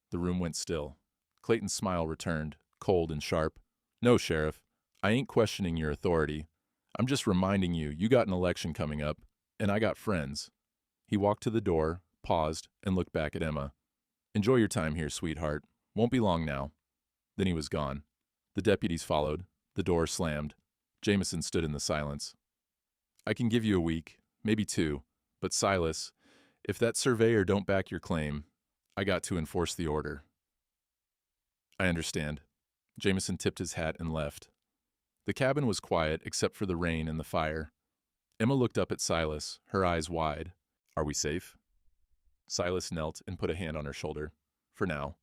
The room went still. Clayton's smile returned, cold and sharp. "No, Sheriff. I ain't questioning your authority. I'm just reminding you, you got an election coming up, and I got friends." He walked to the door, paused, and looked back at Emma. "Enjoy your time here, sweetheart. Won't be long now." Then he was gone. The deputies followed. The door slammed. Jameson stood in the silence. "I can give you a week, maybe 2, but Silas, if that surveyor don't back your claim, I got to enforce the order." "I understand." Jameson tipped his hat and left. The cabin was quiet except for the rain and the fire. Emma looked up at Silas, her eyes wide. "Are we safe?" Silas knelt and put a hand on her shoulder. "For now."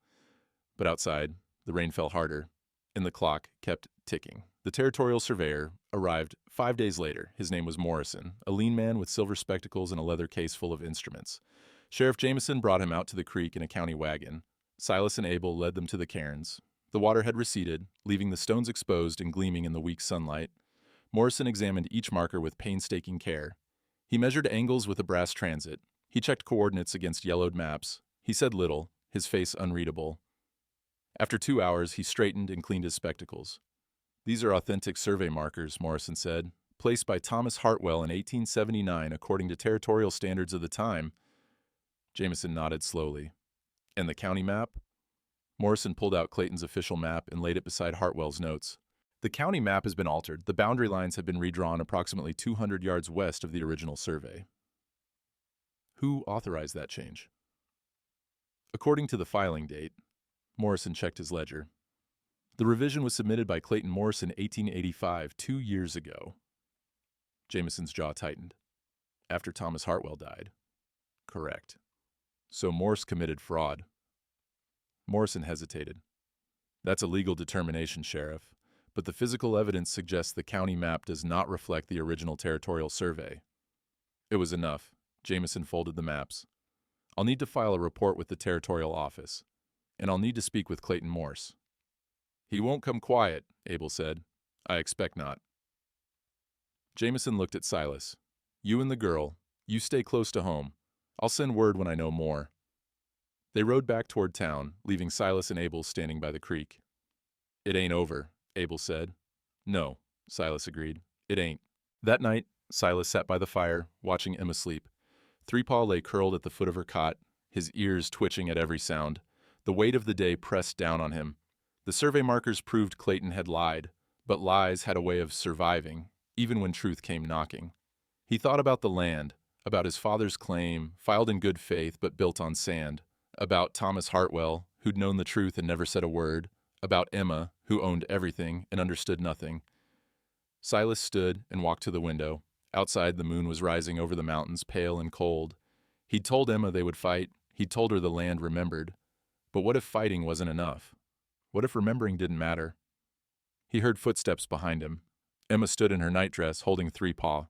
But outside, the rain fell harder, and the clock kept ticking. The territorial surveyor arrived 5 days later. His name was Morrison, a lean man with silver spectacles and a leather case full of instruments. Sheriff Jameson brought him out to the creek in a county wagon. Silas and Abel led them to the cairns. The water had receded, leaving the stones exposed and gleaming in the weak sunlight. Morrison examined each marker with painstaking care. He measured angles with a brass transit. He checked coordinates against yellowed maps. He said little, his face unreadable. After 2 hours, he straightened and cleaned his spectacles. "These are authentic survey markers," Morrison said, "placed by Thomas Hartwell in 1879 according to territorial standards of the time." Jameson nodded slowly. "And the county map?" Morrison pulled out Clayton's official map and laid it beside Hartwell's notes. "The county map has been altered. The boundary lines have been redrawn approximately 200 yards west of the original survey." "Who authorized that change?" "According to the filing date," Morrison checked his ledger, "the revision was submitted by Clayton Morse in 1885, 2 years ago." Jameson's jaw tightened. "After Thomas Hartwell died." "Correct." "So Morse committed fraud." Morrison hesitated. "That's a legal determination, Sheriff, but the physical evidence suggests the county map does not reflect the original territorial survey." It was enough. Jameson folded the maps. "I'll need to file a report with the territorial office, and I'll need to speak with Clayton Morse." "He won't come quiet," Abel said. "I expect not." Jameson looked at Silas. "You and the girl, you stay close to home. I'll send word when I know more." They rode back toward town, leaving Silas and Abel standing by the creek. "It ain't over," Abel said. "No," Silas agreed. "It ain't." That night, Silas sat by the fire, watching Emma sleep. Threepaw lay curled at the foot of her cot, his ears twitching at every sound. The weight of the day pressed down on him. The survey markers proved Clayton had lied, but lies had a way of surviving, even when truth came knocking. He thought about the land, about his father's claim, filed in good faith but built on sand, about Thomas Hartwell, who'd known the truth and never said a word, about Emma, who owned everything and understood nothing. Silas stood and walked to the window. Outside, the moon was rising over the mountains, pale and cold. He'd told Emma they would fight. He'd told her the land remembered. But what if fighting wasn't enough? What if remembering didn't matter? He heard footsteps behind him. Emma stood in her nightdress, holding Threepaw.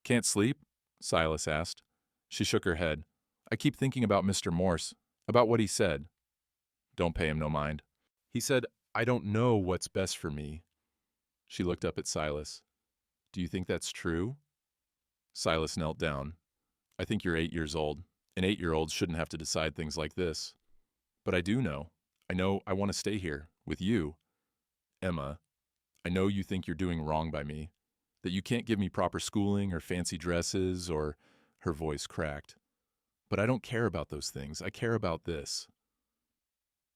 "Can't sleep?" Silas asked. She shook her head. "I keep thinking about Mr. Morse, about what he said." "Don't pay him no mind." "He said, 'I don't know what's best for me.'" She looked up at Silas. "Do you think that's true?" Silas knelt down. "I think you're 8 years old. An 8-year-old shouldn't have to decide things like this. But I do know. I know I want to stay here, with you. Emma, I know you think you're doing wrong by me, that you can't give me proper schooling or fancy dresses or—" Her voice cracked. "But I don't care about those things. I care about this."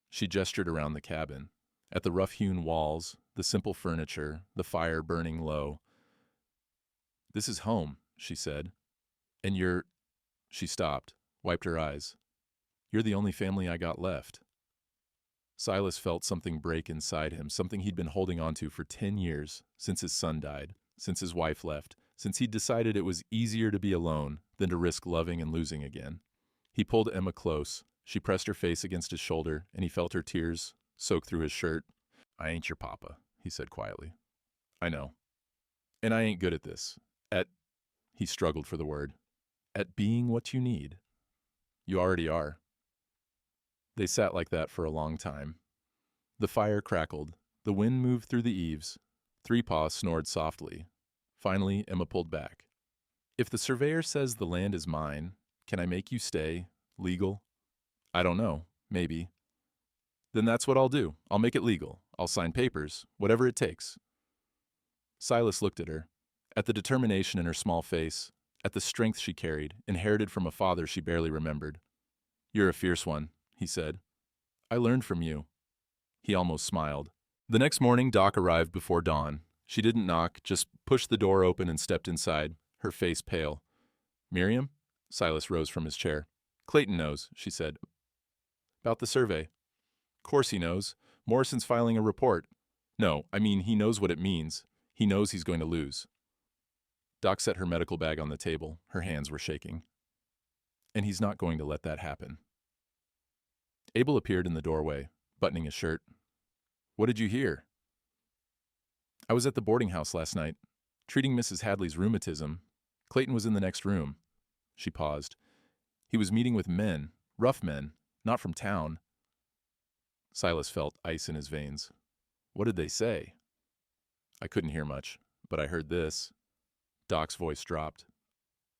She gestured around the cabin, at the rough-hewn walls, the simple furniture, the fire burning low. "This is home," she said. "And you're—" She stopped, wiped her eyes. "You're the only family I got left." Silas felt something break inside him, something he'd been holding onto for 10 years, since his son died, since his wife left, since he'd decided it was easier to be alone than to risk loving and losing again. He pulled Emma close. She pressed her face against his shoulder, and he felt her tears soak through his shirt. "I ain't your papa," he said quietly. "I know. And I ain't good at this. He struggled for the word. "At being what you need. You already are." They sat like that for a long time. The fire crackled. The wind moved through the eaves. Threepaw snored softly. Finally, Emma pulled back. "If the surveyor says the land is mine, can I make you stay? Legal?" "I don't know. Maybe." "Then that's what I'll do. I'll make it legal. I'll sign papers, whatever it takes." Silas looked at her, at the determination in her small face, at the strength she carried, inherited from a father she barely remembered. "You're a fierce one," he said. "I learned from you." He almost smiled. The next morning, Doc arrived before dawn. She didn't knock, just pushed the door open and stepped inside, her face pale. "Miriam?" Silas rose from his chair. "Clayton knows," she said. "About the survey." "Course he knows. Morrison's filing a report." "No, I mean he knows what it means. He knows he's going to lose." Doc set her medical bag on the table. Her hands were shaking. "And he's not going to let that happen." Abel appeared in the doorway, buttoning his shirt. "What did you hear?" "I was at the boarding house last night, treating Mrs. Hadley's rheumatism. Clayton was in the next room." She paused. "He was meeting with men, rough men, not from town." Silas felt ice in his veins. What did they say? I couldn't hear much, but I heard this. Doc's voice dropped.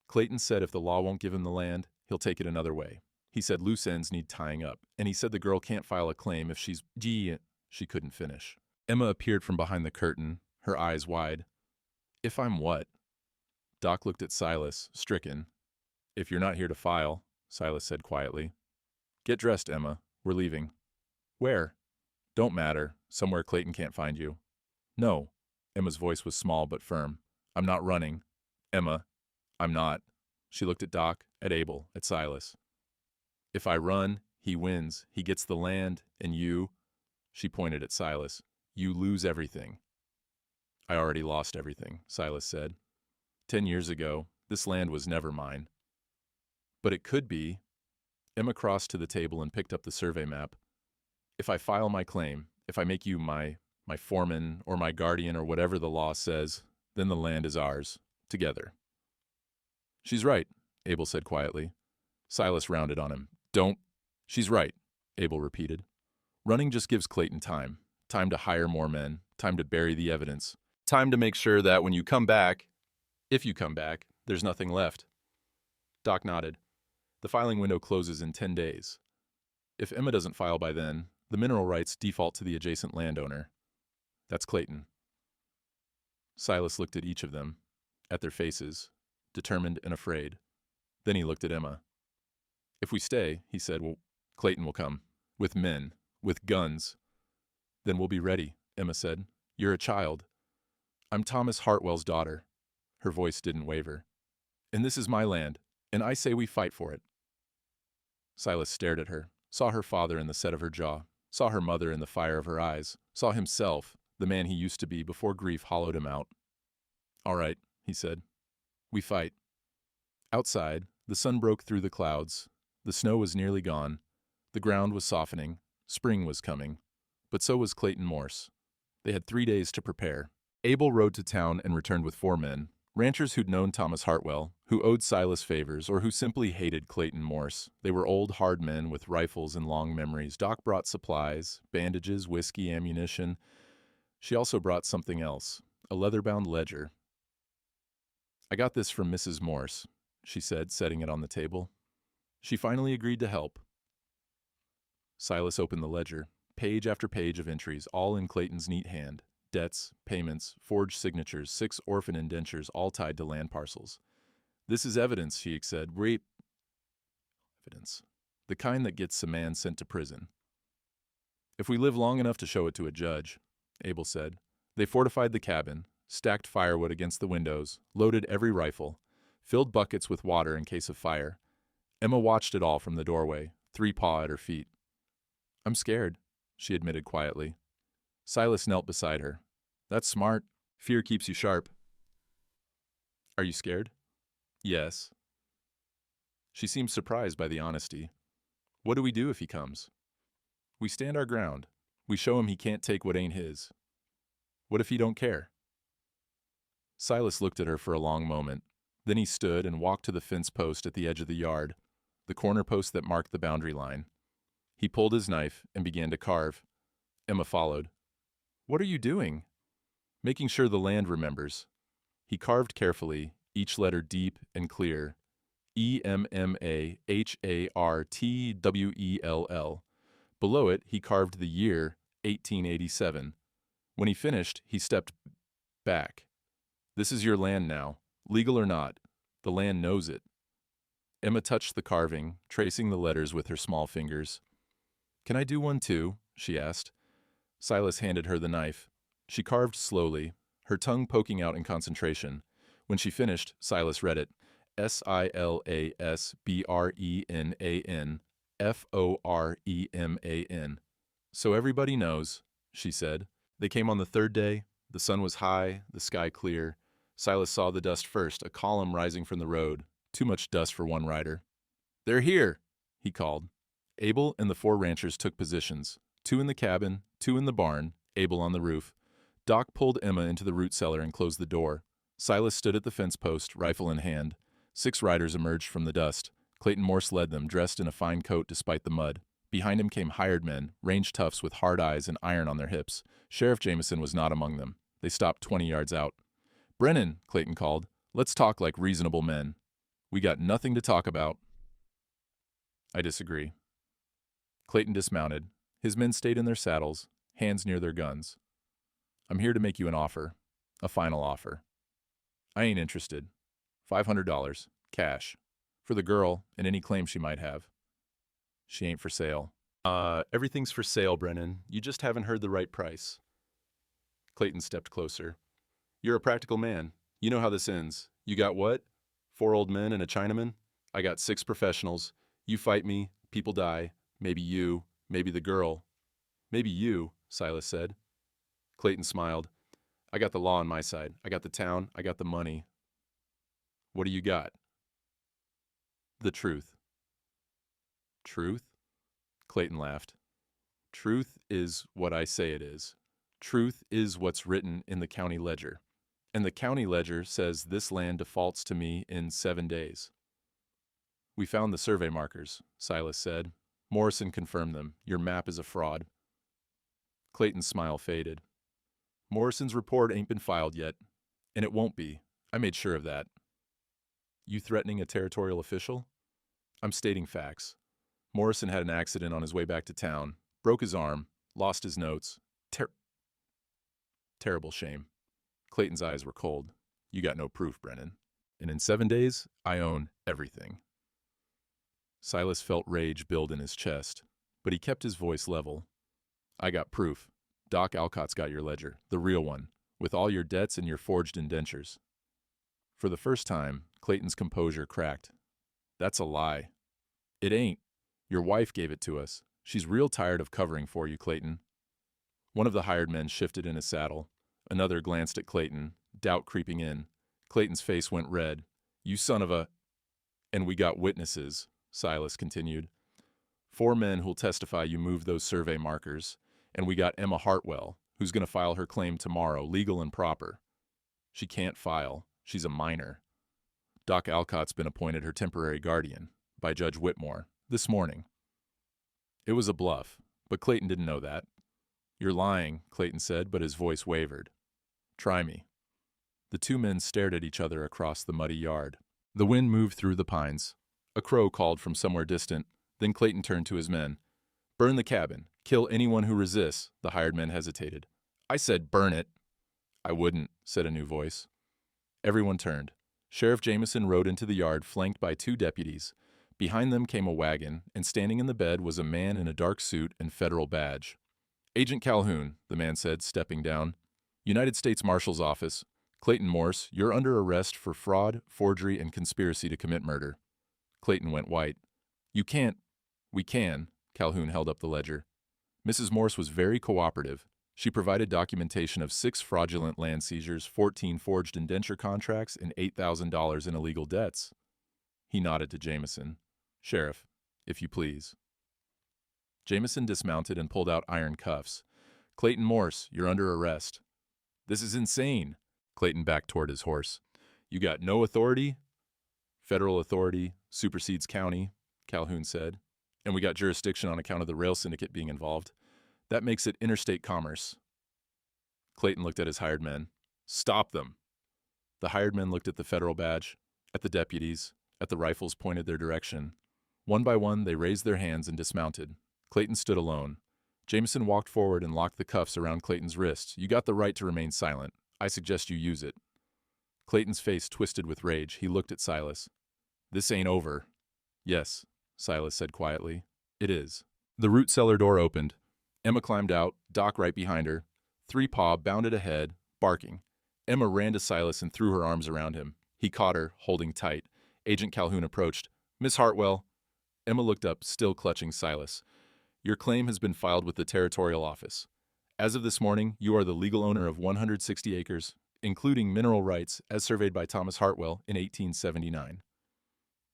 Clayton said if the law won't give him the land, he'll take it another way. He said loose ends need tying up, and he said the girl can't file a claim if she's... She couldn't finish. Emma appeared from behind the curtain, her eyes wide. If I'm what? Doc looked at Silas, stricken. If you're not here to file, Silas said quietly. Get dressed, Emma. We're leaving. Where? Don't matter. Somewhere Clayton can't find you. No. Emma's voice was small but firm. I'm not running. Emma, I'm not. She looked at Doc, at Abel, at Silas. If I run, he wins. He gets the land, and you... She pointed at Silas. You lose everything. I already lost everything, Silas said. 10 years ago, this land was never mine. But it could be. Emma crossed to the table and picked up the survey map. If I file my claim, if I make you my foreman or my guardian or whatever the law says, then the land is ours, together. She's right, Abel said quietly. Silas rounded on him. Don't. She's right, Abel repeated. Running just gives Clayton time. Time to hire more men. Time to bury the evidence. Time to make sure that when you come back, if you come back, there's nothing left. Doc nodded. The filing window closes in 10 days. If Emma doesn't file by then, the mineral rights default to the adjacent landowner. That's Clayton. Silas looked at each of them, at their faces, determined and afraid. Then he looked at Emma. If we stay, he said, well, Clayton will come. With men. With guns. Then we'll be ready, Emma said. You're a child. I'm Thomas Hartwell's daughter. Her voice didn't waver. And this is my land, and I say we fight for it. Silas stared at her, saw her father in the set of her jaw, saw her mother in the fire of her eyes, saw himself, the man he used to be before grief hollowed him out. All right, he said. We fight. Outside, the sun broke through the clouds. The snow was nearly gone. The ground was softening. Spring was coming. But so was Clayton Morse. They had 3 days to prepare. Abel rode to town and returned with 4 men, ranchers who'd known Thomas Hartwell, who owed Silas favors, or who simply hated Clayton Morse. They were old, hard men with rifles and long memories. Doc brought supplies, bandages, whiskey, ammunition. She also brought something else, a leather-bound ledger. I got this from Mrs. Morse, she said, setting it on the table. She finally agreed to help. Silas opened the ledger, page after page of entries, all in Clayton's neat hand. Debts, payments, forged signatures, 6 orphan indentures, all tied to land parcels. This is evidence, she said. Evidence. The kind that gets a man sent to prison. If we live long enough to show it to a judge, Abel said. They fortified the cabin, stacked firewood against the windows, loaded every rifle, filled buckets with water in case of fire. Emma watched it all from the doorway, 3 paw at her feet. I'm scared, she admitted quietly. Silas knelt beside her. That's smart. Fear keeps you sharp. Are you scared? Yes. She seemed surprised by the honesty. What do we do if he comes? We stand our ground. We show him he can't take what ain't his. What if he don't care? Silas looked at her for a long moment. Then he stood and walked to the fence post at the edge of the yard, the corner post that marked the boundary line. He pulled his knife and began to carve. Emma followed. What are you doing? Making sure the land remembers. He carved carefully, each letter deep and clear. EMMAHARTWELL. Below it, he carved the year 1887. When he finished, he stepped back. This is your land now, legal or not. The land knows it. Emma touched the carving, tracing the letters with her small fingers. Can I do one too? She asked. Silas handed her the knife. She carved slowly, her tongue poking out in concentration. When she finished, Silas read it. SILASBRENAN So everybody knows, she said. They came on the 3rd day. The sun was high, the sky clear. Silas saw the dust first, a column rising from the road. Too much dust for one rider. They're here, he called. Abel and the 4 ranchers took positions. 2 in the cabin, 2 in the barn, Abel on the roof. Doc pulled Emma into the root cellar and closed the door. Silas stood at the fence post, rifle in hand. 6 riders emerged from the dust. Clayton Morse led them, dressed in a fine coat despite the mud. Behind him came hired men, range toughs with hard eyes and iron on their hips. Sheriff Jameson was not among them. They stopped 20 yards out. "Brennan," Clayton called, "let's talk like reasonable men. We got nothing to talk about." "I disagree." Clayton dismounted. His men stayed in their saddles, hands near their guns. "I'm here to make you an offer. A final offer." "I ain't interested. $500, cash. For the girl and any claim she might have." "She ain't for sale." Everything's for sale, Brennan. You just haven't heard the right price." Clayton stepped closer. "You're a practical man. You know how this ends. You got what? 4 old men and a Chinaman? I got 6 professionals. You fight me, people die. Maybe you, maybe the girl." "Maybe you," Silas said. Clayton smiled. "I got the law on my side. I got the town. I got the money." "What do you got?" "The truth." "Truth?" Clayton laughed. "Truth is what I say it is. Truth is what's written in the county ledger. And the county ledger says this land defaults to me in 7 days." "We found the survey markers," Silas said. "Morrison confirmed them. Your map is a fraud." Clayton's smile faded. "Morrison's report ain't been filed yet. And it won't be. I made sure of that." "You threatening a territorial official?" "I'm stating facts. Morrison had an accident on his way back to town, broke his arm, lost his notes. Terrible shame." Clayton's eyes were cold. "You got no proof, Brennan. And in 7 days, I own everything." Silas felt rage build in his chest, but he kept his voice level. "I got proof. Doc Alcott's got your ledger, the real one, with all your debts and your forged indentures." For the first time, Clayton's composure cracked. "That's a lie." "It ain't. Your wife gave it to us. She's real tired of covering for you, Clayton." One of the hired men shifted in his saddle. Another glanced at Clayton, doubt creeping in. Clayton's face went red. "You son of a—" "And we got witnesses," Silas continued. 4 men who'll testify you moved those survey markers. And we got Emma Hartwell, who's going to file her claim tomorrow, legal and proper." "She can't file. She's a minor." "Doc Alcott's been appointed her temporary guardian by Judge Whitmore this morning." It was a bluff, but Clayton didn't know that. "You're lying," Clayton said, but his voice wavered. "Try me." The 2 men stared at each other across the muddy yard. The wind moved through the pines. A crow called from somewhere distant. Then Clayton turned to his men. "Burn the cabin. Kill anyone who resists." The hired men hesitated. "I said burn it." "I wouldn't," said a new voice. Everyone turned. Sheriff Jameson rode into the yard, flanked by 2 deputies. Behind them came a wagon, and standing in the bed was a man in a dark suit and federal badge. "Agent Calhoun," the man said, stepping down. "United States Marshal's Office. Clayton Morse, you're under arrest for fraud, forgery, and conspiracy to commit murder." Clayton went white. "You can't—" "We can." Calhoun held up the ledger. "Mrs. Morse was very cooperative. She provided documentation of 6 fraudulent land seizures, 14 forged indenture contracts, and $8,000 in illegal debts." He nodded to Jameson. "Sheriff, if you please." Jameson dismounted and pulled out iron cuffs. "Clayton Morse, you're under arrest." "This is insane." Clayton backed toward his horse. "You got no authority?" "Federal authority supersedes county," Calhoun said. "And we got jurisdiction on account of the rail syndicate being involved. That makes it interstate commerce." Clayton looked at his hired men. "Stop them." The hired men looked at the federal badge, at the deputies, at the rifles pointed their direction. One by one, they raised their hands and dismounted. Clayton stood alone. Jameson walked forward and locked the cuffs around Clayton's wrists. "You got the right to remain silent. I suggest you use it." Clayton's face twisted with rage. He looked at Silas. "This ain't over." "Yes," Silas said quietly. "It is." The root cellar door opened. Emma climbed out, Doc right behind her. 3-Paw bounded ahead, barking. Emma ran to Silas and threw her arms around him. He caught her, holding tight. Agent Calhoun approached. "Miss Hartwell." Emma looked up, still clutching Silas. "Your claim has been filed with the Territorial Office. As of this morning, you are the legal owner of 160 acres, including mineral rights as surveyed by Thomas Hartwell in 1879.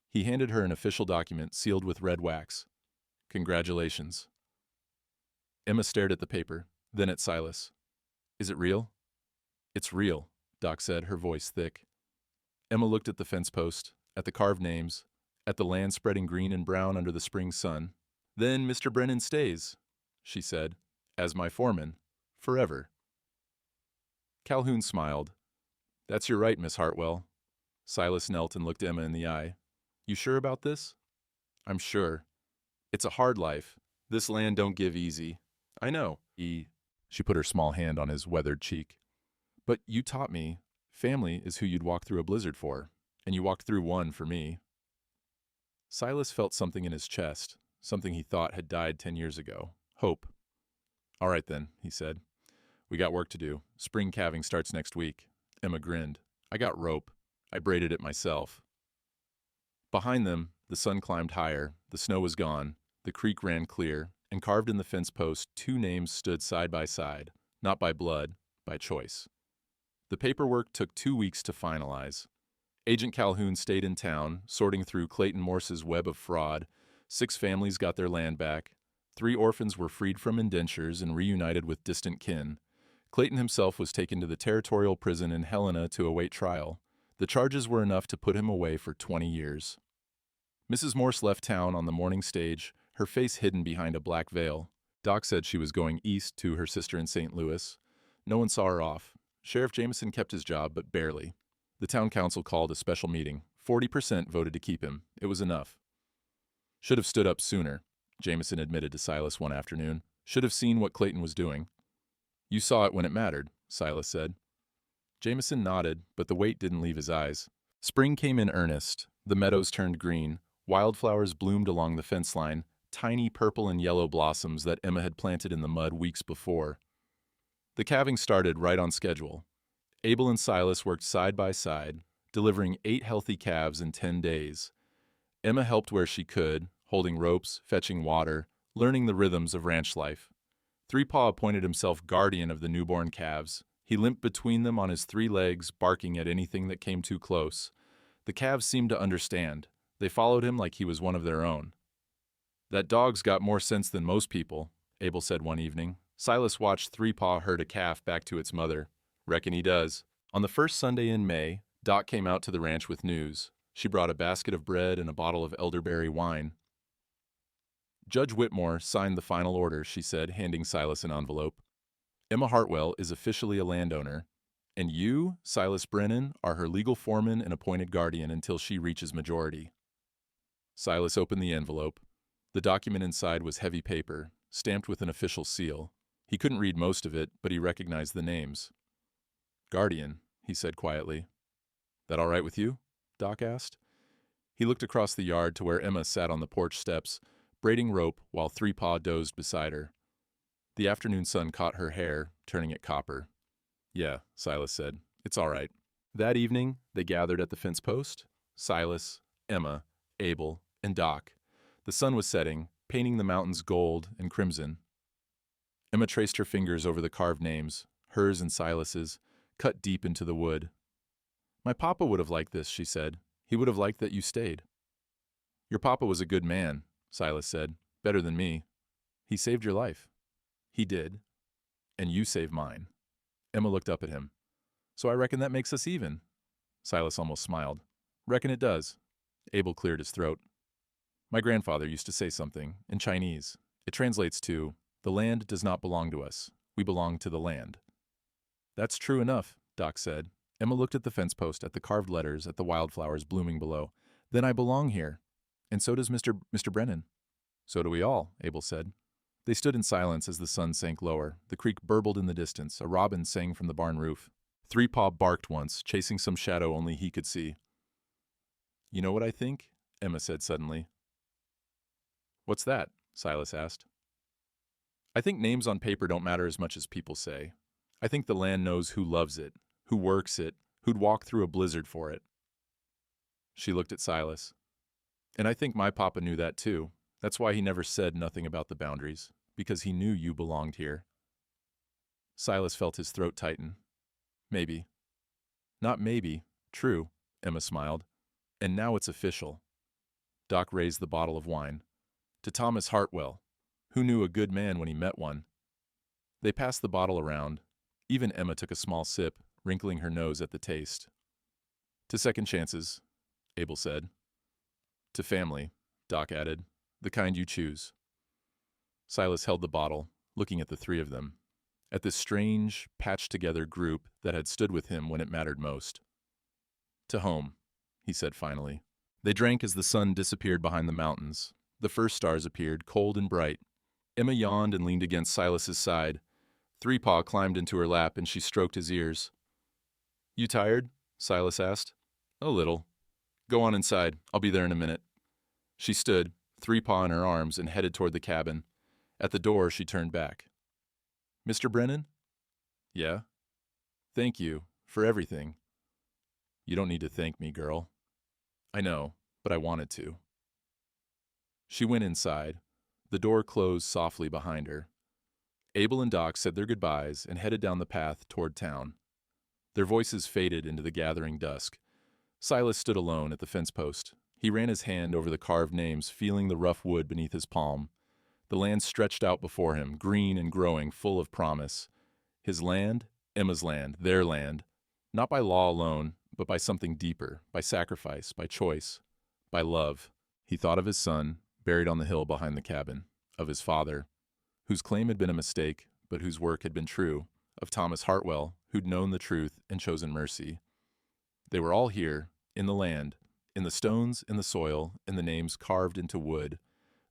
He handed her an official document sealed with red wax. "Congratulations." Emma stared at the paper, then at Silas. "Is it real?" "It's real," Doc said, her voice thick. Emma looked at the fence post, at the carved names, at the land spreading green and brown under the spring sun. Then Mr. Brennan stays, she said, as my foreman, forever. Calhoun smiled. That's your right, Miss Hartwell. Silas knelt and looked Emma in the eye. You sure about this? I'm sure. It's a hard life. This land don't give easy. I know. She put her small hand on his weathered cheek. But you taught me, family is who you'd walk through a blizzard for, and you walked through one for me. Silas felt something in his chest, something he thought had died 10 years ago. Hope. All right then, he said. We got work to do. Spring calving starts next week. Emma grinned. I got rope. I braided it myself. Behind them, the sun climbed higher, the snow was gone, the creek ran clear, and carved in the fence post 2 names stood side by side, not by blood, by choice. The paperwork took 2 weeks to finalize. Agent Calhoun stayed in town, sorting through Clayton Morse's web of fraud. 6 families got their land back. 3 orphans were freed from indentures and reunited with distant kin. Clayton himself was taken to the territorial prison in Helena to await trial. The charges were enough to put him away for 20 years. Mrs. Morse left town on the morning stage, her face hidden behind a black veil. Doc said she was going east to her sister in St. Louis. No one saw her off. Sheriff Jameson kept his job, but barely. The town council called a special meeting. 40% voted to keep him. It was enough. Should have stood up sooner, Jameson admitted to Silas one afternoon. Should have seen what Clayton was doing. You saw it when it mattered, Silas said. Jameson nodded, but the weight didn't leave his eyes. Spring came in earnest. The meadows turned green. Wildflowers bloomed along the fence line, tiny purple and yellow blossoms that Emma had planted in the mud weeks before. The calving started right on schedule. Abel and Silas worked side by side, delivering 8 healthy calves in 10 days. Emma helped where she could, holding ropes, fetching water, learning the rhythms of ranch life. Three Paw appointed himself guardian of the newborn calves. He limped between them on his 3 legs, barking at anything that came too close. The calves seemed to understand. They followed him like he was one of their own. That dog's got more sense than most people, Abel said one evening. Silas watched Three Paw herd a calf back to its mother. Reckon he does. On the first Sunday in May, Doc came out to the ranch with news. She brought a basket of bread and a bottle of elderberry wine. Judge Whitmore signed the final order, she said, handing Silas an envelope. Emma Hartwell is officially a landowner, and you, Silas Brennan, are her legal foreman and appointed guardian until she reaches majority. Silas opened the envelope. The document inside was heavy paper, stamped with an official seal. He couldn't read most of it, but he recognized the names. Guardian, he said quietly. That all right with you? Doc asked. He looked across the yard to where Emma sat on the porch steps, braiding rope while Three Paw dozed beside her. The afternoon sun caught her hair, turning it copper. Yeah, Silas said. It's all right. That evening, they gathered at the fence post. Silas, Emma, Abel, and Doc. The sun was setting, painting the mountains gold and crimson. Emma traced her fingers over the carved names, hers and Silas's, cut deep into the wood. My papa would have liked this, she said. He would have liked that you stayed. Your papa was a good man, Silas said. Better than me. He saved your life. He did. And you saved mine. Emma looked up at him. So I reckon that makes us even. Silas almost smiled. Reckon it does. Abel cleared his throat. My grandfather used to say something, in Chinese. It translates to, the land does not belong to us. We belong to the land. That's true enough, Doc said. Emma looked at the fence post, at the carved letters, at the wildflowers blooming below. Then I belong here. And so does Mr. Brennan. So do we all, Abel said. They stood in silence as the sun sank lower. The creek burbled in the distance. A robin sang from the barn roof. Three Paw barked once, chasing some shadow only he could see. You know what I think? Emma said suddenly. What's that? Silas asked. I think names on paper don't matter as much as people say. I think the land knows who loves it, who works it, who'd walk through a blizzard for it. She looked at Silas. And I think my papa knew that too. That's why he never said nothing about the boundaries, because he knew you belonged here. Silas felt his throat tighten. Maybe. Not maybe. True, Emma smiled. And now it's official. Doc raised the bottle of wine. To Thomas Hartwell, who knew a good man when he met one. They passed the bottle around. Even Emma took a small sip, wrinkling her nose at the taste. To second chances, Abel said. To family, Doc added. The kind you choose. Silas held the bottle, looking at the three of them, at this strange, patched-together group that had stood with him when it mattered most. "To home," he said finally. They drank as the sun disappeared behind the mountains. The first stars appeared, cold and bright. Emma yawned and leaned against Silas's side. Three Paw climbed into her lap and she stroked his ears. "You tired?" Silas asked. "A little." "Go on inside. I'll be there in a minute." She stood, Three Paw in her arms, and headed toward the cabin. At the door, she turned back. "Mr. Brennan?" "Yeah?" "Thank you for everything." "You don't need to thank me, girl." "I know, but I wanted to." She went inside. The door closed softly behind her. Abel and Doc said their goodbyes and headed down the path toward town. Their voices faded into the gathering dusk. Silas stood alone at the fence post. He ran his hand over the carved names, feeling the rough wood beneath his palm. The land stretched out before him, green and growing, full of promise. His land, Emma's land, their land, not by law alone, but by something deeper, by sacrifice, by choice, by love. He thought of his son, buried on the hill behind the cabin, of his father, whose claim had been a mistake, but whose work had been true, of Thomas Hartwell, who'd known the truth and chosen mercy. They were all here, in the land, in the stones, in the soil, in the names carved into wood.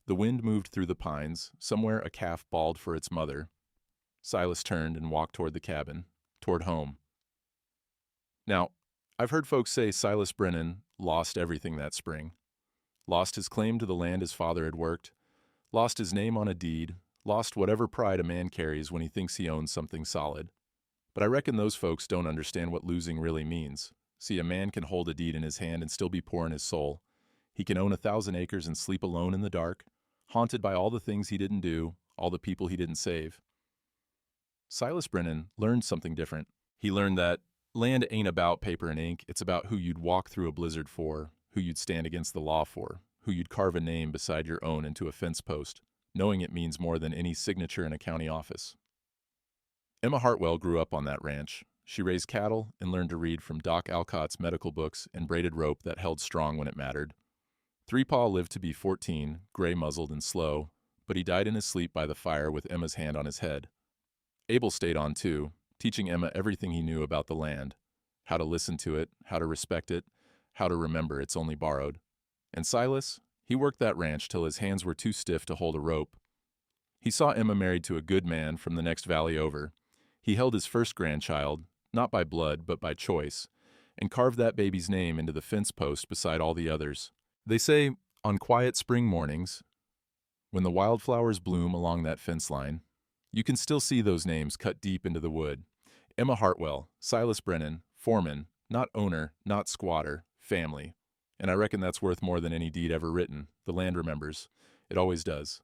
The wind moved through the pines. Somewhere a calf bawled for its mother. Silas turned and walked toward the cabin, toward home. Now, I've heard folks say Silas Brennan lost everything that spring. Lost his claim to the land his father had worked, lost his name on a deed, lost whatever pride a man carries when he thinks he owns something solid. But I reckon those folks don't understand what losing really means. See, a man can hold a deed in his hand and still be poor in his soul. He can own 1,000 acres and sleep alone in the dark, haunted by all the things he didn't do, all the people he didn't save. Silas Brennan learned something different. He learned that land ain't about paper and ink, it's about who you'd walk through a blizzard for, who you'd stand against the law for, who you'd carve a name beside your own into a fence post, knowing it means more than any signature in a county office. Emma Hartwell grew up on that ranch. She raised cattle and learned to read from Doc Alcott's medical books and braided rope that held strong when it mattered. Three Paw lived to be 14, gray-muzzled and slow, but he died in his sleep by the fire with Emma's hand on his head. Abel stayed on too, teaching Emma everything he knew about the land, how to listen to it, how to respect it, how to remember it's only borrowed. And Silas, he worked that ranch till his hands were too stiff to hold a rope. He saw Emma married to a good man from the next valley over. He held his first grandchild, not by blood but by choice, and carved that baby's name into the fence post beside all the others. They say, on quiet spring mornings, when the wildflowers bloom along that fence line, you can still see those names cut deep into the wood. Emma Hartwell, Silas Brennan, foreman, not owner, not squatter, family. And I reckon that's worth more than any deed ever written. The land remembers. It always does.